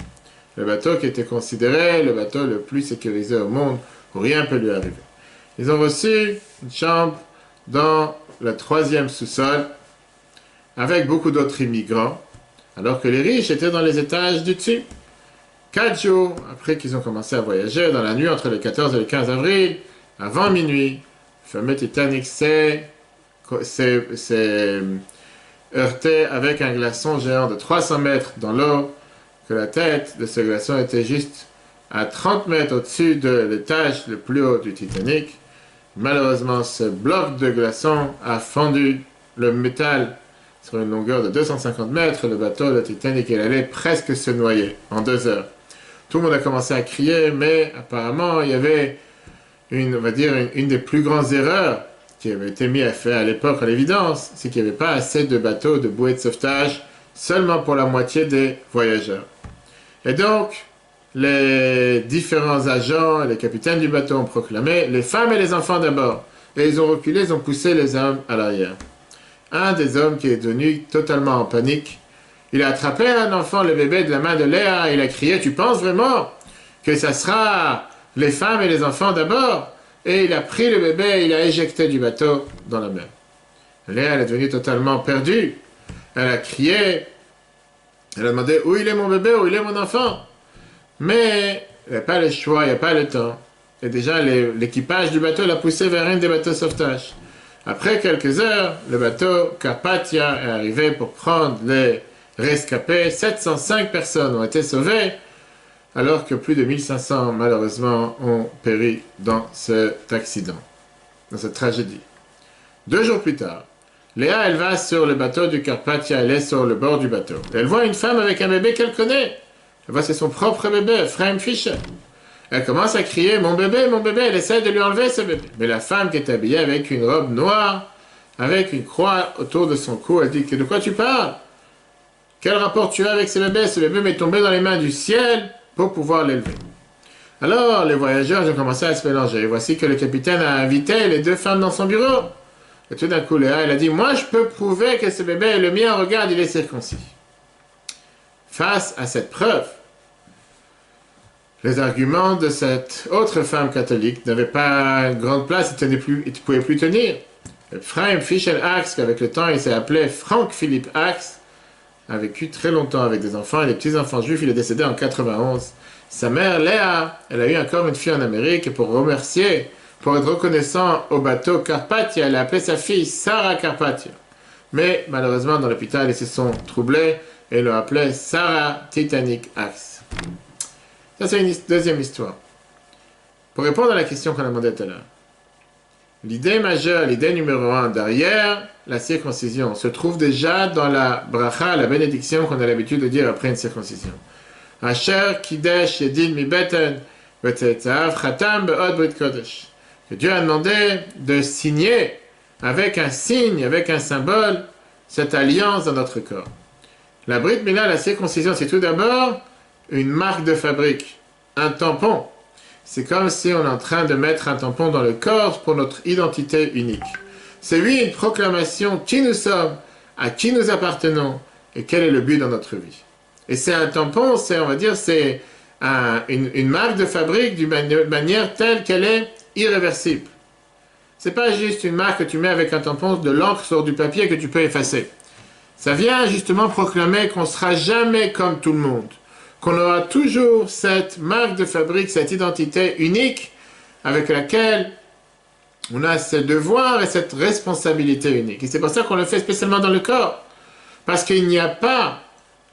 Le bateau qui était considéré le bateau le plus sécurisé au monde, où rien ne peut lui arriver. Ils ont reçu une chambre dans le 3e sous-sol, avec beaucoup d'autres immigrants, alors que les riches étaient dans les étages du dessus. 4 jours après qu'ils ont commencé à voyager, dans la nuit entre le 14 et le 15 avril, avant minuit, le fameux Titanic s'est heurté avec un glaçon géant de 300 mètres dans l'eau, que la tête de ce glaçon était juste à 30 mètres au-dessus de l'étage le plus haut du Titanic. Malheureusement, ce bloc de glaçon a fondu le métal sur une longueur de 250 mètres. Le bateau, le Titanic, il allait presque se noyer en 2 heures. Tout le monde a commencé à crier, mais apparemment, il y avait on va dire, une des plus grandes erreurs qui avait été mise à faire à l'époque à l'évidence, c'est qu'il n'y avait pas assez de bateaux de bouées de sauvetage seulement pour la moitié des voyageurs. Et donc, les différents agents et les capitaines du bateau ont proclamé les femmes et les enfants d'abord. Et ils ont reculé, ils ont poussé les hommes à l'arrière. Un des hommes qui est devenu totalement en panique, il a attrapé un enfant, le bébé, de la main de Léa, et il a crié « Tu penses vraiment que ça sera les femmes et les enfants d'abord ?» Et il a pris le bébé et il a éjecté du bateau dans la mer. Léa, elle est devenue totalement perdue. Elle a crié, elle a demandé « Où il est mon bébé? Où il est mon enfant ?» Mais il n'y a pas le choix, il n'y a pas le temps. Et déjà, l'équipage du bateau l'a poussé vers un des bateaux de sauvetage. Après quelques heures, le bateau Carpathia est arrivé pour prendre les rescapés. 705 personnes ont été sauvées, alors que plus de 1500, malheureusement, ont péri dans cet accident, dans cette tragédie. 2 jours plus tard, Léa, elle va sur le bateau du Carpathia, elle est sur le bord du bateau. Elle voit une femme avec un bébé qu'elle connaît. Elle voit c'est son propre bébé, Ephraim Fisher. Elle commence à crier « Mon bébé, elle essaie de lui enlever ce bébé. » Mais la femme qui est habillée avec une robe noire, avec une croix autour de son cou, elle dit « De quoi tu parles? Quel rapport tu as avec ce bébé? Ce bébé m'est tombé dans les mains du ciel pour pouvoir l'élever. » Alors, les voyageurs ont commencé à se mélanger. Voici que le capitaine a invité les 2 femmes dans son bureau. Et tout d'un coup, Léa, elle a dit « Moi, je peux prouver que ce bébé est le mien. Regarde, il est circoncis. » Face à cette preuve, les arguments de cette autre femme catholique n'avaient pas une grande place, ils ne pouvaient plus tenir. Ephraim Fisher Axe, qu'avec le temps il s'est appelé Frank Philip Axe, a vécu très longtemps avec des enfants et des petits-enfants juifs, il est décédé en 91. Sa mère, Léa, elle a eu encore une fille en Amérique et pour remercier, pour être reconnaissant au bateau Carpathia, elle a appelé sa fille Sarah Carpathia. Mais malheureusement, dans l'hôpital, ils se sont troublés et l'ont appelée Sarah Titanic Axe. Ça, c'est une deuxième histoire. Pour répondre à la question qu'on a demandée tout à l'heure, l'idée majeure, l'idée numéro 1 derrière la circoncision se trouve déjà dans la bracha, la bénédiction qu'on a l'habitude de dire après une circoncision. Asher kidesh yedin mi beten v'tzetzav chatam be'od brit kodesh. Que Dieu a demandé de signer avec un signe, avec un symbole, cette alliance dans notre corps. La brit mila, la circoncision, c'est tout d'abord une marque de fabrique, un tampon. C'est comme si on est en train de mettre un tampon dans le corps pour notre identité unique. C'est oui une proclamation qui nous sommes, à qui nous appartenons et quel est le but dans notre vie. Et c'est un tampon, on va dire, c'est une marque de fabrique d'une manière telle qu'elle est irréversible. C'est pas juste une marque que tu mets avec un tampon de l'encre sur du papier que tu peux effacer. Ça vient justement proclamer qu'on ne sera jamais comme tout le monde. Qu'on aura toujours cette marque de fabrique, cette identité unique avec laquelle on a ce devoir et cette responsabilité unique. Et c'est pour ça qu'on le fait spécialement dans le corps. Parce qu'il n'y a pas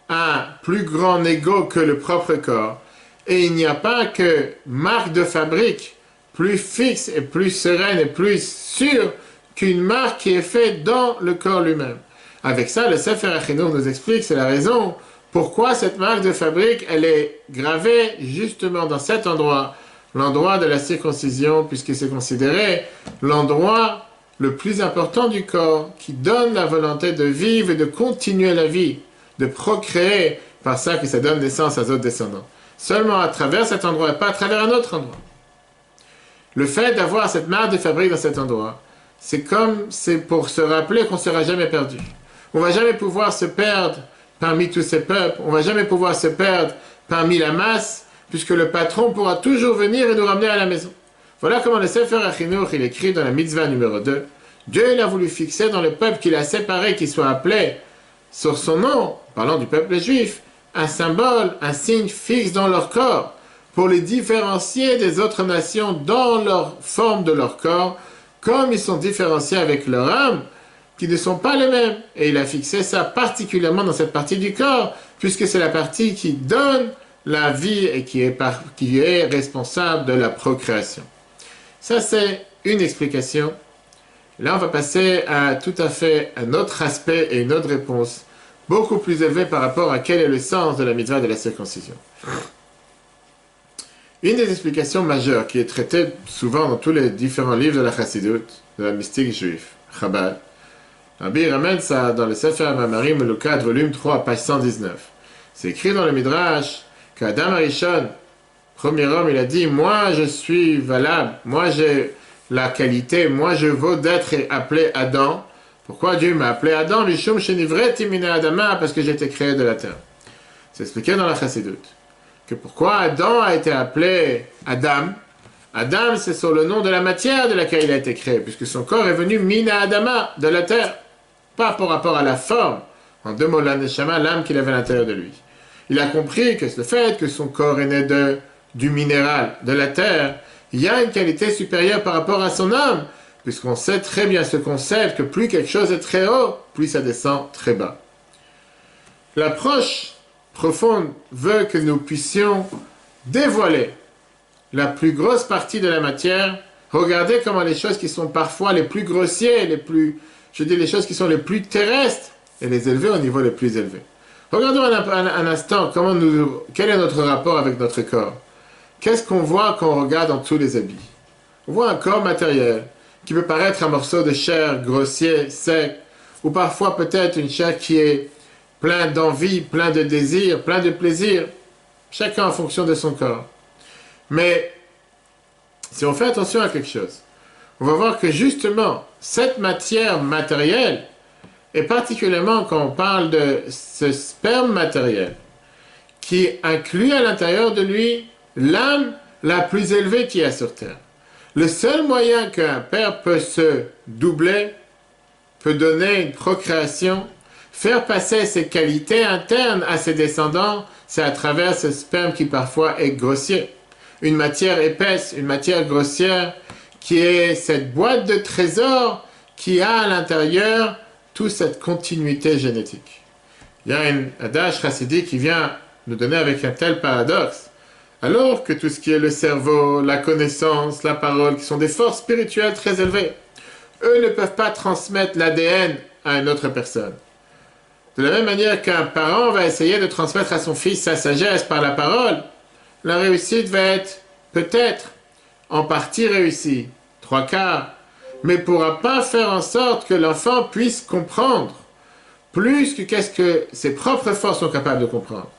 un plus grand ego que le propre corps. Et il n'y a pas que marque de fabrique plus fixe et plus sereine et plus sûre qu'une marque qui est faite dans le corps lui-même. Avec ça, le Sefer HaChinuch nous explique, c'est la raison pourquoi cette marque de fabrique, elle est gravée justement dans cet endroit, l'endroit de la circoncision, puisque c'est considéré l'endroit le plus important du corps, qui donne la volonté de vivre et de continuer la vie, de procréer, par ça que ça donne naissance à d'autres descendants. Seulement à travers cet endroit, et pas à travers un autre endroit. Le fait d'avoir cette marque de fabrique dans cet endroit, c'est pour se rappeler qu'on ne sera jamais perdu. On ne va jamais pouvoir se perdre parmi tous ces peuples. On ne va jamais pouvoir se perdre parmi la masse, puisque le patron pourra toujours venir et nous ramener à la maison. Voilà comment le Sefer HaChinuch, il écrit dans la mitzvah numéro 2. Dieu, il a voulu fixer dans le peuple qu'il a séparé, qui soit appelé sur son nom, parlant du peuple juif, un symbole, un signe fixe dans leur corps, pour les différencier des autres nations dans leur forme de leur corps, comme ils sont différenciés avec leur âme, qui ne sont pas les mêmes. Et il a fixé ça particulièrement dans cette partie du corps, puisque c'est la partie qui donne la vie et qui est responsable de la procréation. Ça, c'est une explication. Là, on va passer à tout à fait un autre aspect et une autre réponse, beaucoup plus élevée par rapport à quel est le sens de la mitzvah de la circoncision. Une des explications majeures qui est traitée souvent dans tous les différents livres de la Chassidut, de la mystique juive, Chabad, Rabbi ramène ça dans le Sefer HaMamarim, le 4, volume 3, page 119. C'est écrit dans le Midrash qu'Adam Arishon, premier homme, il a dit « Moi, je suis valable, moi, j'ai la qualité, moi, je vaux d'être appelé Adam. » Pourquoi Dieu m'a appelé Adam? Mishum shenivreti min Adama, parce que j'ai été créé de la terre. C'est expliqué dans la Chassidut que pourquoi Adam a été appelé Adam. Adam, c'est sur le nom de la matière de laquelle il a été créé, puisque son corps est venu mina Adama, de la terre, pas par rapport à la forme. En deux mots, l'aneshama, l'âme qu'il avait à l'intérieur de lui. Il a compris que le fait que son corps est né du minéral, de la terre, il y a une qualité supérieure par rapport à son âme, puisqu'on sait très bien ce concept que plus quelque chose est très haut, plus ça descend très bas. L'approche profonde veut que nous puissions dévoiler la plus grosse partie de la matière. Regardez comment les choses qui sont parfois les plus grossières, les choses qui sont les plus terrestres, et les élever au niveau le plus élevé. Regardons un instant quel est notre rapport avec notre corps. Qu'est-ce qu'on voit quand on regarde en dessous les habits? On voit un corps matériel qui peut paraître un morceau de chair grossier, sec, ou parfois peut-être une chair qui est plein d'envie, plein de désir, plein de plaisir, chacun en fonction de son corps. Mais si on fait attention à quelque chose, on va voir que justement, cette matière matérielle, et particulièrement quand on parle de ce sperme matériel, qui inclut à l'intérieur de lui l'âme la plus élevée qu'il y a sur Terre. Le seul moyen qu'un père peut se doubler, peut donner une procréation, faire passer ses qualités internes à ses descendants, c'est à travers ce sperme qui parfois est grossier. Une matière épaisse, une matière grossière, qui est cette boîte de trésors qui a à l'intérieur toute cette continuité génétique. Il y a un adage chassidique qui vient nous donner avec un tel paradoxe. Alors que tout ce qui est le cerveau, la connaissance, la parole, qui sont des forces spirituelles très élevées, eux ne peuvent pas transmettre l'ADN à une autre personne. De la même manière qu'un parent va essayer de transmettre à son fils sa sagesse par la parole, la réussite va être peut-être en partie réussie, 3/4, mais ne pourra pas faire en sorte que l'enfant puisse comprendre plus que qu'est-ce que ses propres forces sont capables de comprendre.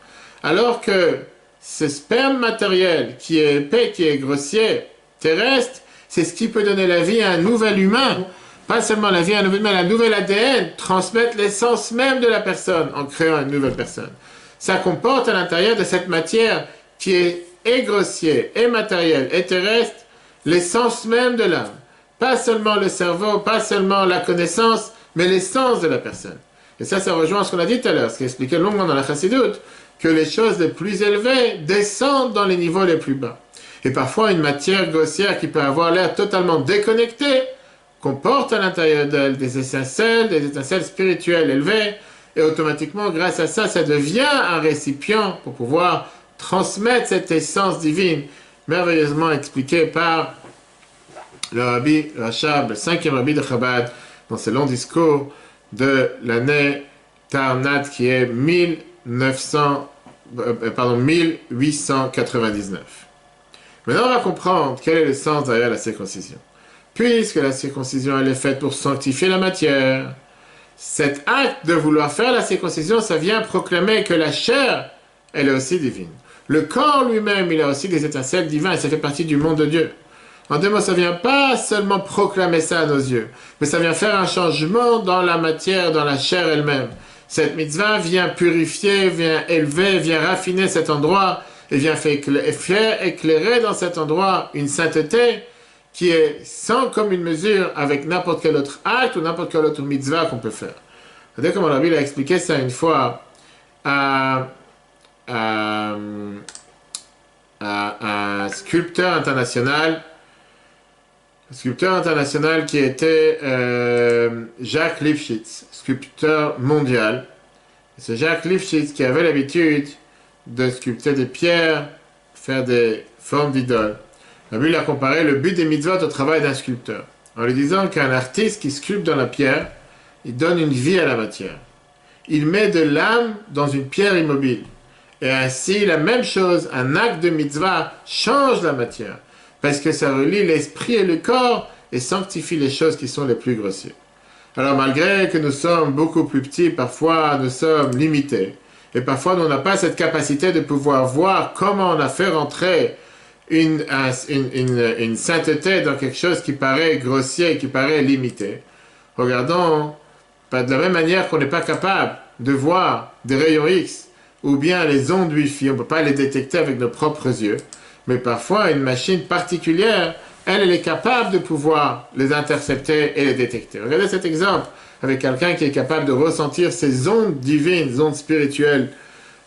Alors que ce sperme matériel qui est épais, qui est grossier, terrestre, c'est ce qui peut donner la vie à un nouvel humain. Pas seulement la vie à un nouvel humain, la nouvelle ADN, transmettre l'essence même de la personne en créant une nouvelle personne. Ça comporte à l'intérieur de cette matière qui est et grossier, et matériel, et terrestre, l'essence même de l'âme. Pas seulement le cerveau, pas seulement la connaissance, mais l'essence de la personne. Et ça rejoint ce qu'on a dit tout à l'heure, ce qui expliquait longuement dans la Chassidut, que les choses les plus élevées descendent dans les niveaux les plus bas. Et parfois, une matière grossière qui peut avoir l'air totalement déconnectée, comporte à l'intérieur d'elle des étincelles spirituelles élevées, et automatiquement, grâce à ça, ça devient un récipient pour pouvoir transmettre cette essence divine, merveilleusement expliquée par le Rabbi Rachab, le 5e Rabbi de Chabad, dans ce long discours de l'année Tarnat, qui est 1899. Maintenant, on va comprendre quel est le sens derrière la circoncision. Puisque la circoncision, elle est faite pour sanctifier la matière, cet acte de vouloir faire la circoncision, ça vient proclamer que la chair, elle est aussi divine. Le corps lui-même, il a aussi des étincelles divines, et ça fait partie du monde de Dieu. En deux mots, ça vient pas seulement proclamer ça à nos yeux, mais ça vient faire un changement dans la matière, dans la chair elle-même. Cette mitzvah vient purifier, vient élever, vient raffiner cet endroit et vient faire éclairer dans cet endroit une sainteté qui est sans commune mesure avec n'importe quel autre acte ou n'importe quel autre mitzvah qu'on peut faire. C'est-à-dire comme Rabbi a expliqué ça une fois à un sculpteur international qui était Jacques Lifshitz, sculpteur mondial. C'est Jacques Lifshitz qui avait l'habitude de sculpter des pierres, faire des formes d'idoles. Rabbi il a comparé le but des mitzvot au travail d'un sculpteur, en lui disant qu'un artiste qui sculpte dans la pierre, il donne une vie à la matière. Il met de l'âme dans une pierre immobile. Et ainsi, la même chose, un acte de mitzvah change la matière, parce que ça relie l'esprit et le corps et sanctifie les choses qui sont les plus grossières. Alors malgré que nous sommes beaucoup plus petits, parfois nous sommes limités, et parfois nous n'avons pas cette capacité de pouvoir voir comment on a fait rentrer une sainteté dans quelque chose qui paraît grossier, qui paraît limité. Regardons, de la même manière qu'on n'est pas capable de voir des rayons X, ou bien les ondes Wi-Fi, on ne peut pas les détecter avec nos propres yeux, mais parfois une machine particulière, elle est capable de pouvoir les intercepter et les détecter. Regardez cet exemple avec quelqu'un qui est capable de ressentir ces ondes divines, ondes spirituelles,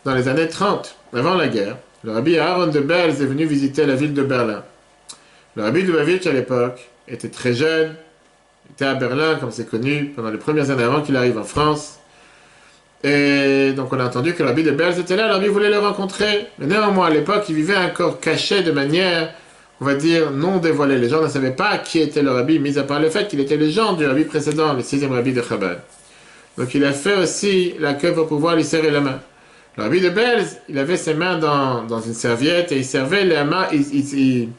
dans les années 30, avant la guerre. Le rabbi Aaron de Belz est venu visiter la ville de Berlin. Le rabbi de Lubavitch, à l'époque, était très jeune, était à Berlin, comme c'est connu, pendant les premières années avant qu'il arrive en France. Et donc on a entendu que le rabbi de Belz était là, le rabbi voulait le rencontrer. Mais néanmoins, à l'époque, il vivait encore caché de manière, on va dire, non dévoilée. Les gens ne savaient pas qui était le rabbi, mis à part le fait qu'il était le genre du rabbi précédent, le 6e rabbi de Chabad. Donc il a fait aussi la queue pour pouvoir lui serrer la main. Le rabbi de Belz, il avait ses mains dans une serviette et il servait la main, il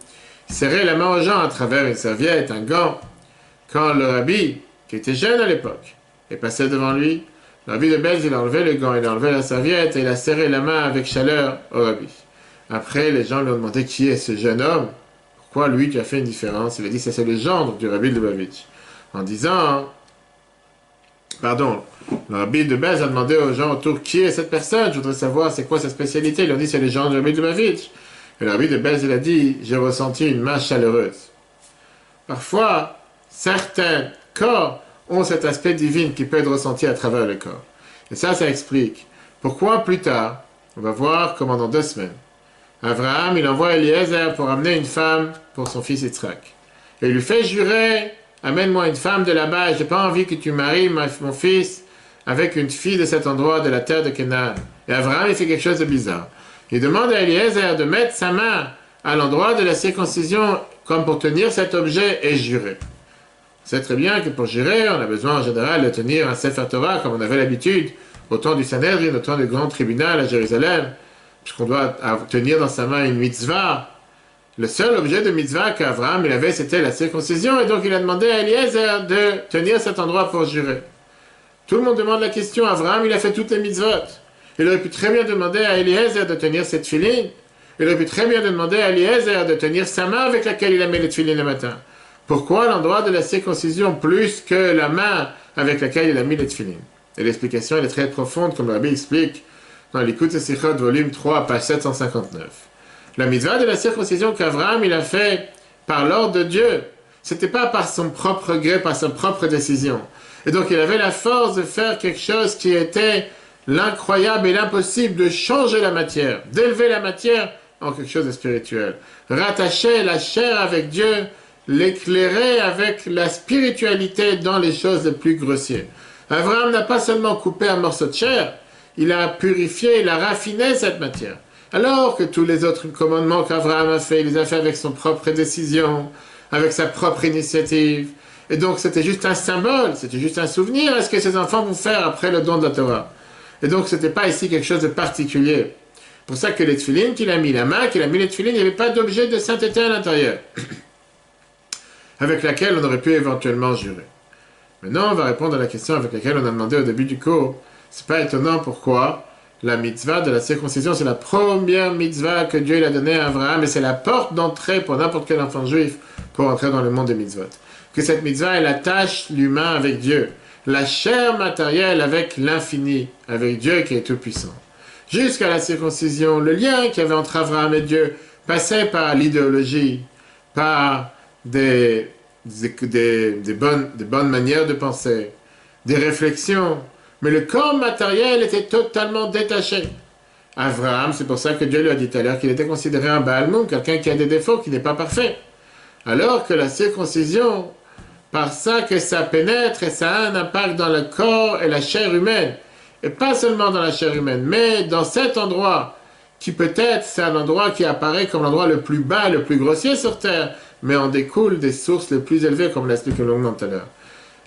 serrait la main aux gens à travers une serviette, un gant. Quand le rabbi, qui était jeune à l'époque, est passé devant lui, le rabbi de Belz, il a enlevé le gant, il a enlevé la serviette et il a serré la main avec chaleur au rabbi. Après, les gens lui ont demandé qui est ce jeune homme, pourquoi lui qui a fait une différence. Il a dit c'est le gendre du rabbi de Lubavitch. En disant, pardon, le rabbi de Belz a demandé aux gens autour qui est cette personne, je voudrais savoir c'est quoi sa spécialité. Ils ont dit c'est le gendre du rabbi de Lubavitch. Et le rabbi de Belz, il a dit j'ai ressenti une main chaleureuse. Parfois, certains corps ont cet aspect divin qui peut être ressenti à travers le corps. Et ça explique pourquoi plus tard, on va voir comment dans 2 semaines, Abraham, il envoie Eliezer pour amener une femme pour son fils Yitzhak. Et il lui fait jurer, amène-moi une femme de là-bas, j'ai pas envie que tu maries mon fils avec une fille de cet endroit de la terre de Canaan. Et Abraham, il fait quelque chose de bizarre. Il demande à Eliezer de mettre sa main à l'endroit de la circoncision comme pour tenir cet objet et jurer. On sait très bien que pour jurer, on a besoin en général de tenir un Sefer Torah comme on avait l'habitude au temps du Sanhedrin, au temps du grand tribunal à Jérusalem, puisqu'on doit tenir dans sa main une mitzvah. Le seul objet de mitzvah qu'Abraham il avait, c'était la circoncision, et donc il a demandé à Eliezer de tenir cet endroit pour jurer. Tout le monde demande la question, Abraham il a fait toutes les mitzvot. Il aurait pu très bien demander à Eliezer de tenir cette filine. Il aurait pu très bien demander à Eliezer de tenir sa main avec laquelle il a mis les tefilines le matin. Pourquoi l'endroit de la circoncision plus que la main avec laquelle il a mis les tefilines? Et l'explication elle est très profonde, comme le rabbi explique dans l'Écoute Sichot, volume 3, page 759. La mitzvah de la circoncision qu'Abraham il a fait par l'ordre de Dieu, c'était pas par son propre gré, par sa propre décision. Et donc il avait la force de faire quelque chose qui était l'incroyable et l'impossible, de changer la matière, d'élever la matière en quelque chose de spirituel. Rattacher la chair avec Dieu, l'éclairer avec la spiritualité dans les choses les plus grossières. Abraham n'a pas seulement coupé un morceau de chair, il a purifié, il a raffiné cette matière. Alors que tous les autres commandements qu'Abraham a fait, il les a fait avec son propre décision, avec sa propre initiative. Et donc c'était juste un symbole, c'était juste un souvenir à ce que ses enfants vont faire après le don de la Torah. Et donc c'était pas ici quelque chose de particulier. C'est pour ça que les tefilines qu'il a mis, la main qu'il a mis les tefilines, il n'y avait pas d'objet de sainteté à l'intérieur, avec laquelle on aurait pu éventuellement jurer. Maintenant, on va répondre à la question avec laquelle on a demandé au début du cours. C'est pas étonnant pourquoi la mitzvah de la circoncision, c'est la première mitzvah que Dieu a donnée à Abraham, et c'est la porte d'entrée pour n'importe quel enfant juif pour entrer dans le monde des mitzvot. Que cette mitzvah, elle attache l'humain avec Dieu, la chair matérielle avec l'infini, avec Dieu qui est tout-puissant. Jusqu'à la circoncision, le lien qu'il y avait entre Abraham et Dieu passait par l'idéologie, par des bonnes manières de penser, des réflexions, mais le corps matériel était totalement détaché. Abraham, c'est pour ça que Dieu lui a dit tout à l'heure qu'il était considéré un Baal Moum, quelqu'un qui a des défauts, qui n'est pas parfait. Alors que la circoncision, par ça que ça pénètre et ça a un impact dans le corps et la chair humaine, et pas seulement dans la chair humaine, mais dans cet endroit, qui peut-être c'est un endroit qui apparaît comme l'endroit le plus bas, le plus grossier sur Terre, mais en découle des sources les plus élevées, comme l'explique longuement tout à l'heure.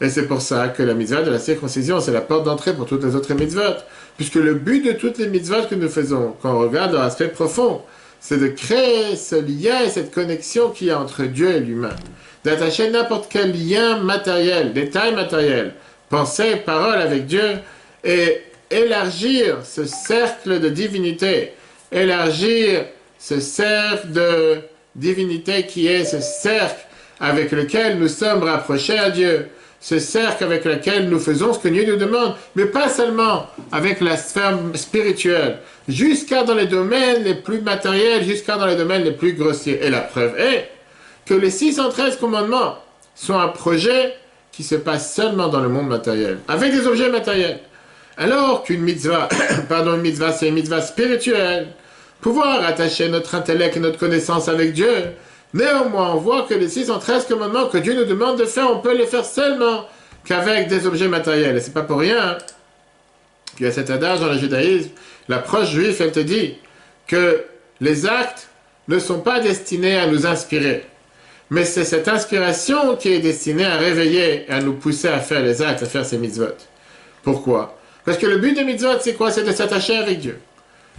Et c'est pour ça que la mitzvah de la circoncision, c'est la porte d'entrée pour toutes les autres mitzvot. Puisque le but de toutes les mitzvot que nous faisons, quand on regarde leur aspect profond, c'est de créer ce lien et cette connexion qu'il y a entre Dieu et l'humain. D'attacher n'importe quel lien matériel, détail matériel, pensée, parole avec Dieu, et élargir ce cercle de divinité, élargir ce cercle de divinité qui est ce cercle avec lequel nous sommes rapprochés à Dieu, ce cercle avec lequel nous faisons ce que Dieu nous demande, mais pas seulement avec la sphère spirituelle, jusqu'à dans les domaines les plus matériels, jusqu'à dans les domaines les plus grossiers. Et la preuve est que les 613 commandements sont un projet qui se passe seulement dans le monde matériel, avec des objets matériels. Alors qu'une mitzvah, une mitzvah, c'est une mitzvah spirituelle, pouvoir attacher notre intellect et notre connaissance avec Dieu. Néanmoins, on voit que les 613 commandements que Dieu nous demande de faire, on peut les faire seulement qu'avec des objets matériels. Et c'est pas pour rien qu'il y a cet adage dans le judaïsme. L'approche juive, elle te dit que les actes ne sont pas destinés à nous inspirer. Mais c'est cette inspiration qui est destinée à réveiller et à nous pousser à faire les actes, à faire ces mitzvot. Pourquoi? Parce que le but des mitzvot, c'est quoi? C'est de s'attacher avec Dieu.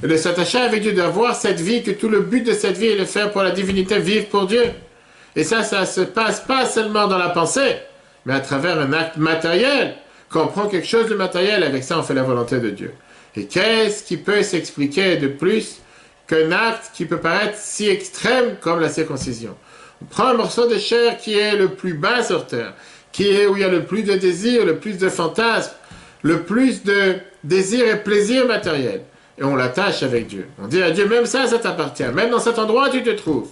Et de s'attacher avec Dieu, d'avoir cette vie, que tout le but de cette vie est de faire pour la divinité, vivre pour Dieu. Et ça se passe pas seulement dans la pensée, mais à travers un acte matériel. Quand on prend quelque chose de matériel, avec ça on fait la volonté de Dieu. Et qu'est-ce qui peut s'expliquer de plus qu'un acte qui peut paraître si extrême comme la circoncision? On prend un morceau de chair qui est le plus bas sur terre, qui est où il y a le plus de désirs, le plus de fantasmes, le plus de désirs et plaisirs matériels. Et on l'attache avec Dieu. On dit à Dieu, même ça t'appartient. Même dans cet endroit où tu te trouves.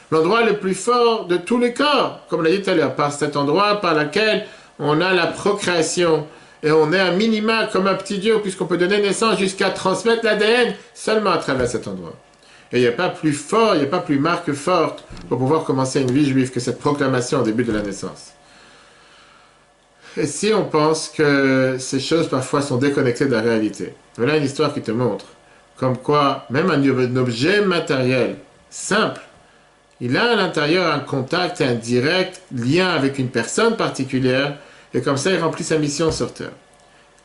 L'endroit le plus fort de tous les corps, comme on l'a dit tout à l'heure, par cet endroit par lequel on a la procréation. Et on est un minima comme un petit Dieu, puisqu'on peut donner naissance jusqu'à transmettre l'ADN seulement à travers cet endroit. Et il n'y a pas plus fort, il n'y a pas plus marque forte pour pouvoir commencer une vie juive que cette proclamation au début de la naissance. Et si on pense que ces choses parfois sont déconnectées de la réalité, voilà une histoire qui te montre comme quoi même un objet matériel simple, il a à l'intérieur un contact, un direct lien avec une personne particulière, et comme ça il remplit sa mission sur Terre.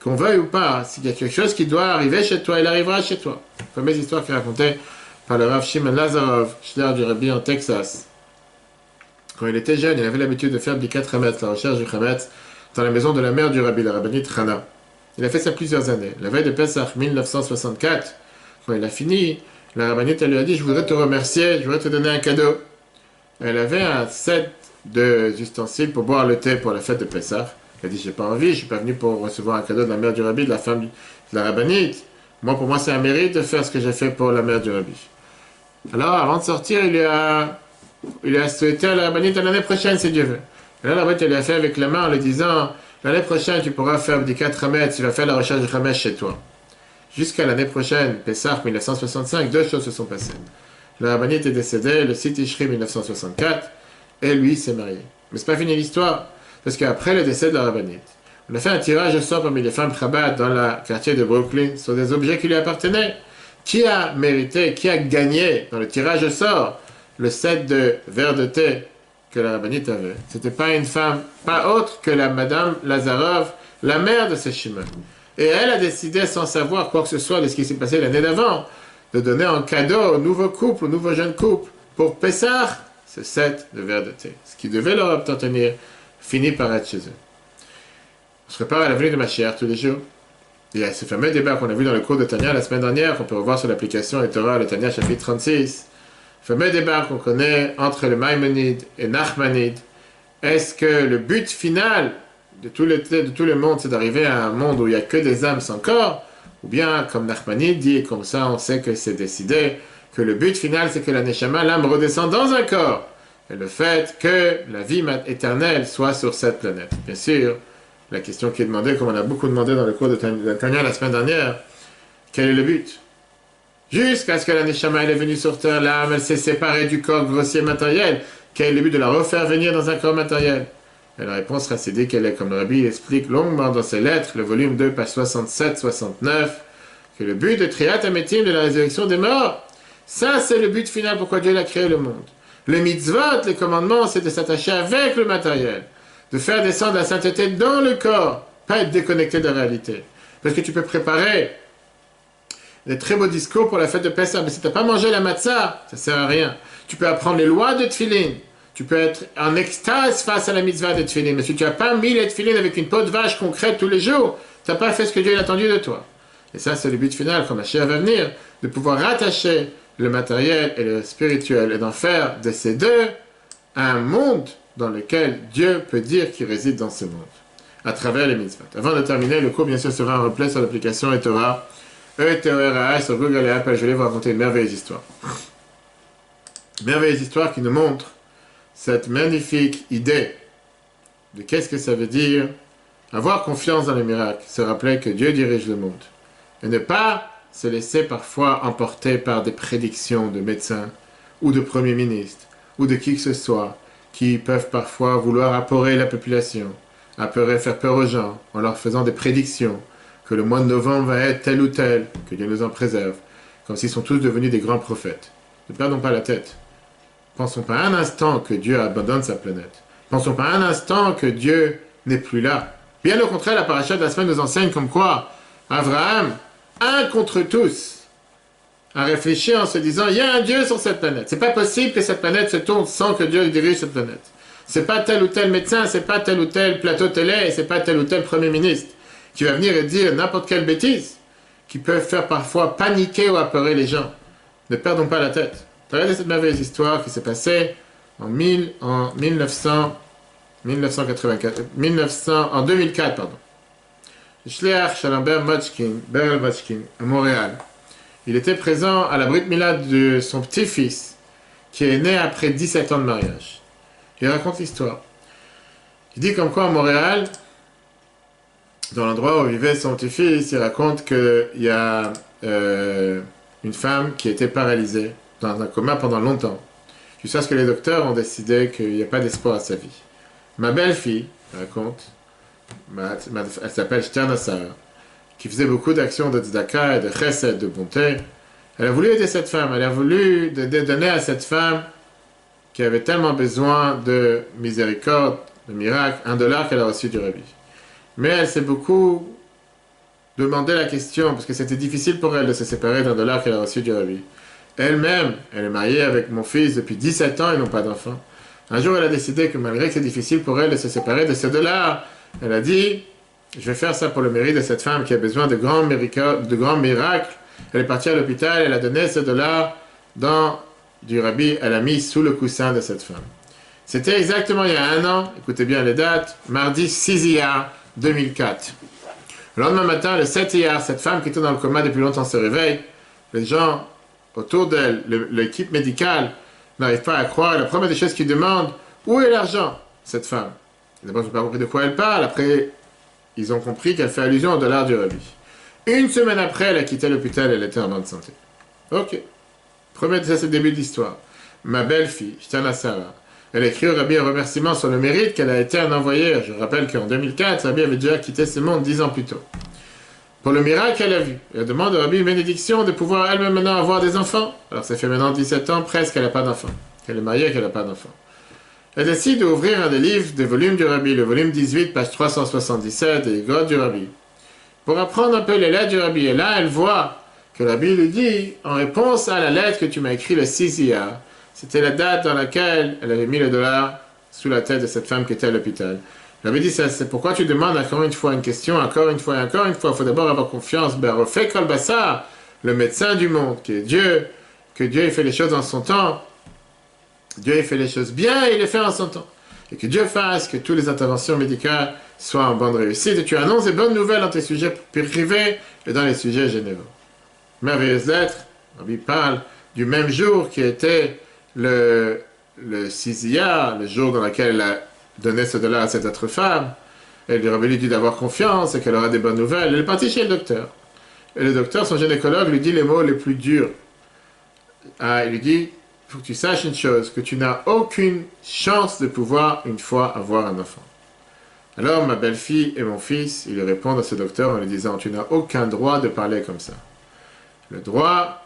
Qu'on veuille ou pas, s'il y a quelque chose qui doit arriver chez toi, il arrivera chez toi. Fameuse histoire qui est racontée par le Rav Shimon Lazarov, Shler du Rabbi en Texas. Quand il était jeune, il avait l'habitude de faire Bikat Hametz, la recherche du Hametz, dans la maison de la mère du Rabbi, la rabbinite Hana. Il a fait ça plusieurs années. La veille de Pesach 1964, quand il a fini, la rabbinite elle lui a dit, je voudrais te remercier, je voudrais te donner un cadeau. Elle avait un set d'ustensiles pour boire le thé pour la fête de Pesach. Elle a dit, j'ai pas envie, je suis pas venu pour recevoir un cadeau de la mère du Rabbi, de la femme de la rabbinite. Moi, pour moi, c'est un mérite de faire ce que j'ai fait pour la mère du Rabbi. Alors, avant de sortir, il a souhaité à la rabbinite l'année prochaine, si Dieu veut. Et là, la rabbinite, elle lui a fait avec la main en lui disant, l'année prochaine, tu pourras faire des 4 Hametz, tu vas faire la recherche du Hametz chez toi. Jusqu'à l'année prochaine, Pesach 1965, deux choses se sont passées. La rabbinite est décédée le 6 Tishri 1964, et lui s'est marié. Mais c'est pas fini l'histoire, parce qu'après le décès de la rabbinite, on a fait un tirage au sort parmi les femmes Chabad dans le quartier de Brooklyn sur des objets qui lui appartenaient. Qui a mérité, qui a gagné dans le tirage au sort le set de verre de thé que la rabbinite avait? C'était pas une femme, pas autre que la madame Lazarov, la mère de ces Shimon. Et elle a décidé, sans savoir quoi que ce soit de ce qui s'est passé l'année d'avant, de donner en cadeau au nouveau couple, au nouveau jeune couple, pour Pessah, ce set de verre de thé. Ce qui devait leur obtenir finit par être chez eux. On se prépare à la venue de Mashiach tous les jours. Il y a ce fameux débat qu'on a vu dans le cours de Tanya la semaine dernière, qu'on peut revoir sur l'application et Torah, le Tanya chapitre 36. Le fameux débat qu'on connaît entre le Maïmonide et Nachmanide. Est-ce que le but final de tout le monde, c'est d'arriver à un monde où il n'y a que des âmes sans corps? Ou bien, comme Nachmanide dit, et comme ça on sait que c'est décidé, que le but final, c'est que la Neshama, l'âme, redescend dans un corps. Et le fait que la vie éternelle soit sur cette planète. Bien sûr, la question qui est demandée, comme on a beaucoup demandé dans le cours de Tanya la semaine dernière, quel est le but? Jusqu'à ce que la Neshama elle est venue sur terre, l'âme, elle s'est séparée du corps grossier matériel. Quel est le but de la refaire venir dans un corps matériel? Et la réponse racidique, elle est, comme le Rabbi explique longuement dans ses lettres, le volume 2, page 67-69, que le but de Triat Ametim, de la résurrection des morts, ça c'est le but final pourquoi Dieu a créé le monde. Les mitzvot, les commandements, c'est de s'attacher avec le matériel, de faire descendre la sainteté dans le corps, pas être déconnecté de la réalité. Parce que tu peux préparer des très beaux discours pour la fête de Pessah, mais si tu n'as pas mangé la matzah, ça ne sert à rien. Tu peux apprendre les lois de Tfilin, tu peux être en extase face à la mitzvah de Tfilin, mais si tu n'as pas mis les Tfilin avec une peau de vache concrète tous les jours, tu n'as pas fait ce que Dieu a attendu de toi. Et ça, c'est le but final, quand Mashiach va venir, de pouvoir rattacher le matériel et le spirituel, et d'en faire de ces deux un monde dans lequel Dieu peut dire qu'il réside dans ce monde, à travers les mitzvot. Avant de terminer, le cours, bien sûr, sera en replay sur l'application eTorah, E-T-O-R-A-S, sur Google et Apple. Je vais vous raconter une merveilleuse histoire. Une merveilleuse histoire qui nous montre cette magnifique idée de qu'est-ce que ça veut dire avoir confiance dans les miracles, se rappeler que Dieu dirige le monde, et ne pas se laisser parfois emporter par des prédictions de médecins ou de premiers ministres ou de qui que ce soit qui peuvent parfois vouloir apeurer la population, faire peur aux gens en leur faisant des prédictions que le mois de novembre va être tel ou tel, que Dieu nous en préserve, comme s'ils sont tous devenus des grands prophètes. Ne perdons pas la tête. Pensons pas un instant que Dieu abandonne sa planète. Pensons pas un instant que Dieu n'est plus là. Bien au contraire, la paracha de la semaine nous enseigne comme quoi Abraham, un contre tous, a réfléchi en se disant, il y a un Dieu sur cette planète. C'est pas possible que cette planète se tourne sans que Dieu dirige cette planète. C'est pas tel ou tel médecin, c'est pas tel ou tel plateau télé, et c'est pas tel ou tel premier ministre qui va venir et dire n'importe quelle bêtise, qui peut faire parfois paniquer ou apeurer les gens. Ne perdons pas la tête. Regardez cette merveilleuse histoire qui s'est passée en 2004, pardon. Le Shliach Shalomber Mochkin, Berel Mochkin, à Montréal. Il était présent à la Brit Mila de son petit-fils, qui est né après 17 ans de mariage. Il raconte l'histoire. Il dit comme quoi à Montréal, dans l'endroit où vivait son petit-fils, il raconte qu'il y a une femme qui était paralysée dans un coma pendant longtemps, jusqu'à ce que les docteurs ont décidé qu'il n'y a pas d'espoir à sa vie. Ma belle-fille, il raconte, elle s'appelle Shterna Sarah, qui faisait beaucoup d'actions de tzedaka et de chesed, de bonté. Elle a voulu aider cette femme, elle a voulu donner à cette femme qui avait tellement besoin de miséricorde, de miracle, $1 qu'elle a reçu du rabbi. Mais elle s'est beaucoup demandé la question, parce que c'était difficile pour elle de se séparer d'$1 qu'elle a reçu du rabbi. Elle-même, elle est mariée avec mon fils depuis 17 ans, ils n'ont pas d'enfant. Un jour, elle a décidé que malgré que c'est difficile pour elle de se séparer de ce $, elle a dit, je vais faire ça pour le mérite de cette femme qui a besoin de grands miracles. Elle est partie à l'hôpital, elle a donné ce $, dans du rabbi, elle a mis sous le coussin de cette femme. C'était exactement il y a 1 an, écoutez bien les dates, mardi 6 Iyar 2004. Le lendemain matin, le 7 Iyar, cette femme qui était dans le coma depuis longtemps se réveille. Les gens autour d'elle, l'équipe médicale, n'arrivent pas à croire. Et la première des choses qu'ils demandent, où est l'argent, cette femme? D'abord, je n'ai pas compris de quoi elle parle. Après, ils ont compris qu'elle fait allusion au $, du rabbi. 1 semaine après, elle a quitté l'hôpital, elle était en bonne santé. Ok. Ça c'est le début de l'histoire. Ma belle-fille, Shterna Sarah, elle a écrit au rabbi un remerciement sur le mérite qu'elle a été un envoyé. Je rappelle qu'en 2004, Rabbi avait déjà quitté ce monde 10 ans plus tôt. Pour le miracle qu'elle a vu. Elle demande au rabbi une bénédiction de pouvoir elle-même maintenant avoir des enfants. Alors ça fait maintenant 17 ans presque qu'elle n'a pas d'enfants. Qu'elle est mariée, qu'elle n'a pas d'enfants. Elle décide d'ouvrir un des livres, des volumes du rabbi, le volume 18, page 377, des grottes du rabbi, pour apprendre un peu les lettres du rabbi. Et là, elle voit que le rabbi lui dit, en réponse à la lettre que tu m'as écrite le 6 Iyar, c'était la date dans laquelle elle avait mis le $, sous la tête de cette femme qui était à l'hôpital. J'avais dit, c'est pourquoi tu demandes encore une fois une question, encore une fois et encore une fois. Il faut d'abord avoir confiance. Ben, refais Kolbassa, le médecin du monde, qui est Dieu, que Dieu ait fait les choses en son temps. Dieu ait fait les choses bien et il les fait en son temps. Et que Dieu fasse que toutes les interventions médicales soient en bonne réussite. Et tu annonces des bonnes nouvelles dans tes sujets privés et dans les sujets généraux. Merveilleuse lettre. Rabbi parle du même jour qui était le Sizia, le jour dans lequel elle a donné ce dollar à cette autre femme. Elle lui dit d'avoir confiance et qu'elle aura des bonnes nouvelles. Elle est partie chez le docteur. Et le docteur, son gynécologue, lui dit les mots les plus durs. Il lui dit, il faut que tu saches une chose, que tu n'as aucune chance de pouvoir une fois avoir un enfant. Alors ma belle-fille et mon fils, ils lui répondent à ce docteur en lui disant, tu n'as aucun droit de parler comme ça. Le droit,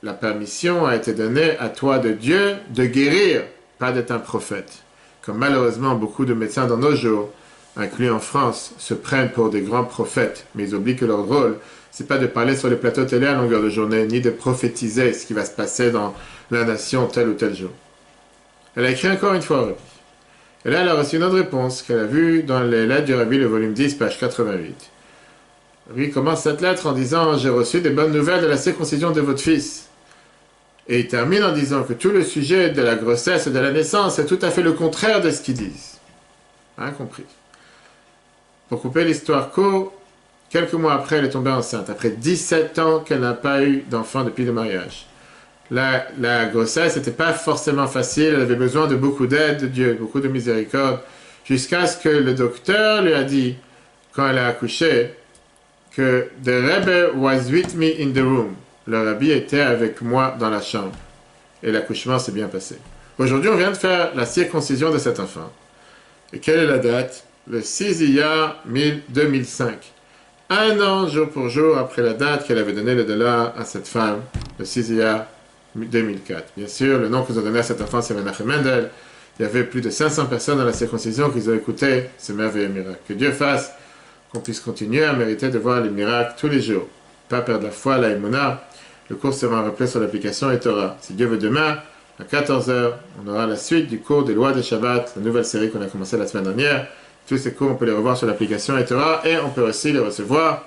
la permission a été donnée à toi de Dieu de guérir, pas d'être un prophète. Comme malheureusement beaucoup de médecins dans nos jours, inclus en France, se prennent pour des grands prophètes, mais ils oublient que leur rôle, c'est pas de parler sur les plateaux télé à longueur de journée, ni de prophétiser ce qui va se passer dans la nation tel ou tel jour. Elle a écrit encore une fois au Rabbi. Et là, elle a reçu une autre réponse qu'elle a vue dans les lettres du Rabbi, le volume 10, page 88. Rabbi commence cette lettre en disant « J'ai reçu des bonnes nouvelles de la circoncision de votre fils ». Et il termine en disant que tout le sujet de la grossesse et de la naissance est tout à fait le contraire de ce qu'ils disent. Hein, compris. Pour couper l'histoire courte, quelques mois après, elle est tombée enceinte, après 17 ans qu'elle n'a pas eu d'enfant depuis le mariage. La grossesse n'était pas forcément facile, elle avait besoin de beaucoup d'aide de Dieu, beaucoup de miséricorde, jusqu'à ce que le docteur lui a dit, quand elle a accouché, que « The Rebbe was with me in the room ». Le rabbi était avec moi dans la chambre. Et l'accouchement s'est bien passé. Aujourd'hui, on vient de faire la circoncision de cet enfant. Et quelle est la date? Le 6 Iyar 2005. Un an, jour pour jour, après la date qu'elle avait donné le dollar à cette femme, le 6 Iyar 2004. Bien sûr, le nom qu'ils ont donné à cet enfant, c'est Menachem Mendel. Il y avait plus de 500 personnes dans la circoncision qui ont écouté ce merveilleux miracle. Que Dieu fasse qu'on puisse continuer à mériter de voir les miracles tous les jours. Pas perdre la foi, la émouna. Le cours sera en replay sur l'application eTorah. Si Dieu veut, demain, à 14 h, on aura la suite du cours des lois de Shabbat, la nouvelle série qu'on a commencé la semaine dernière. Tous ces cours, on peut les revoir sur l'application eTorah et on peut aussi les recevoir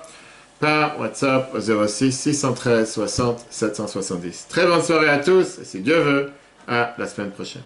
par WhatsApp au 06 613 60 770. Très bonne soirée à tous et si Dieu veut, à la semaine prochaine.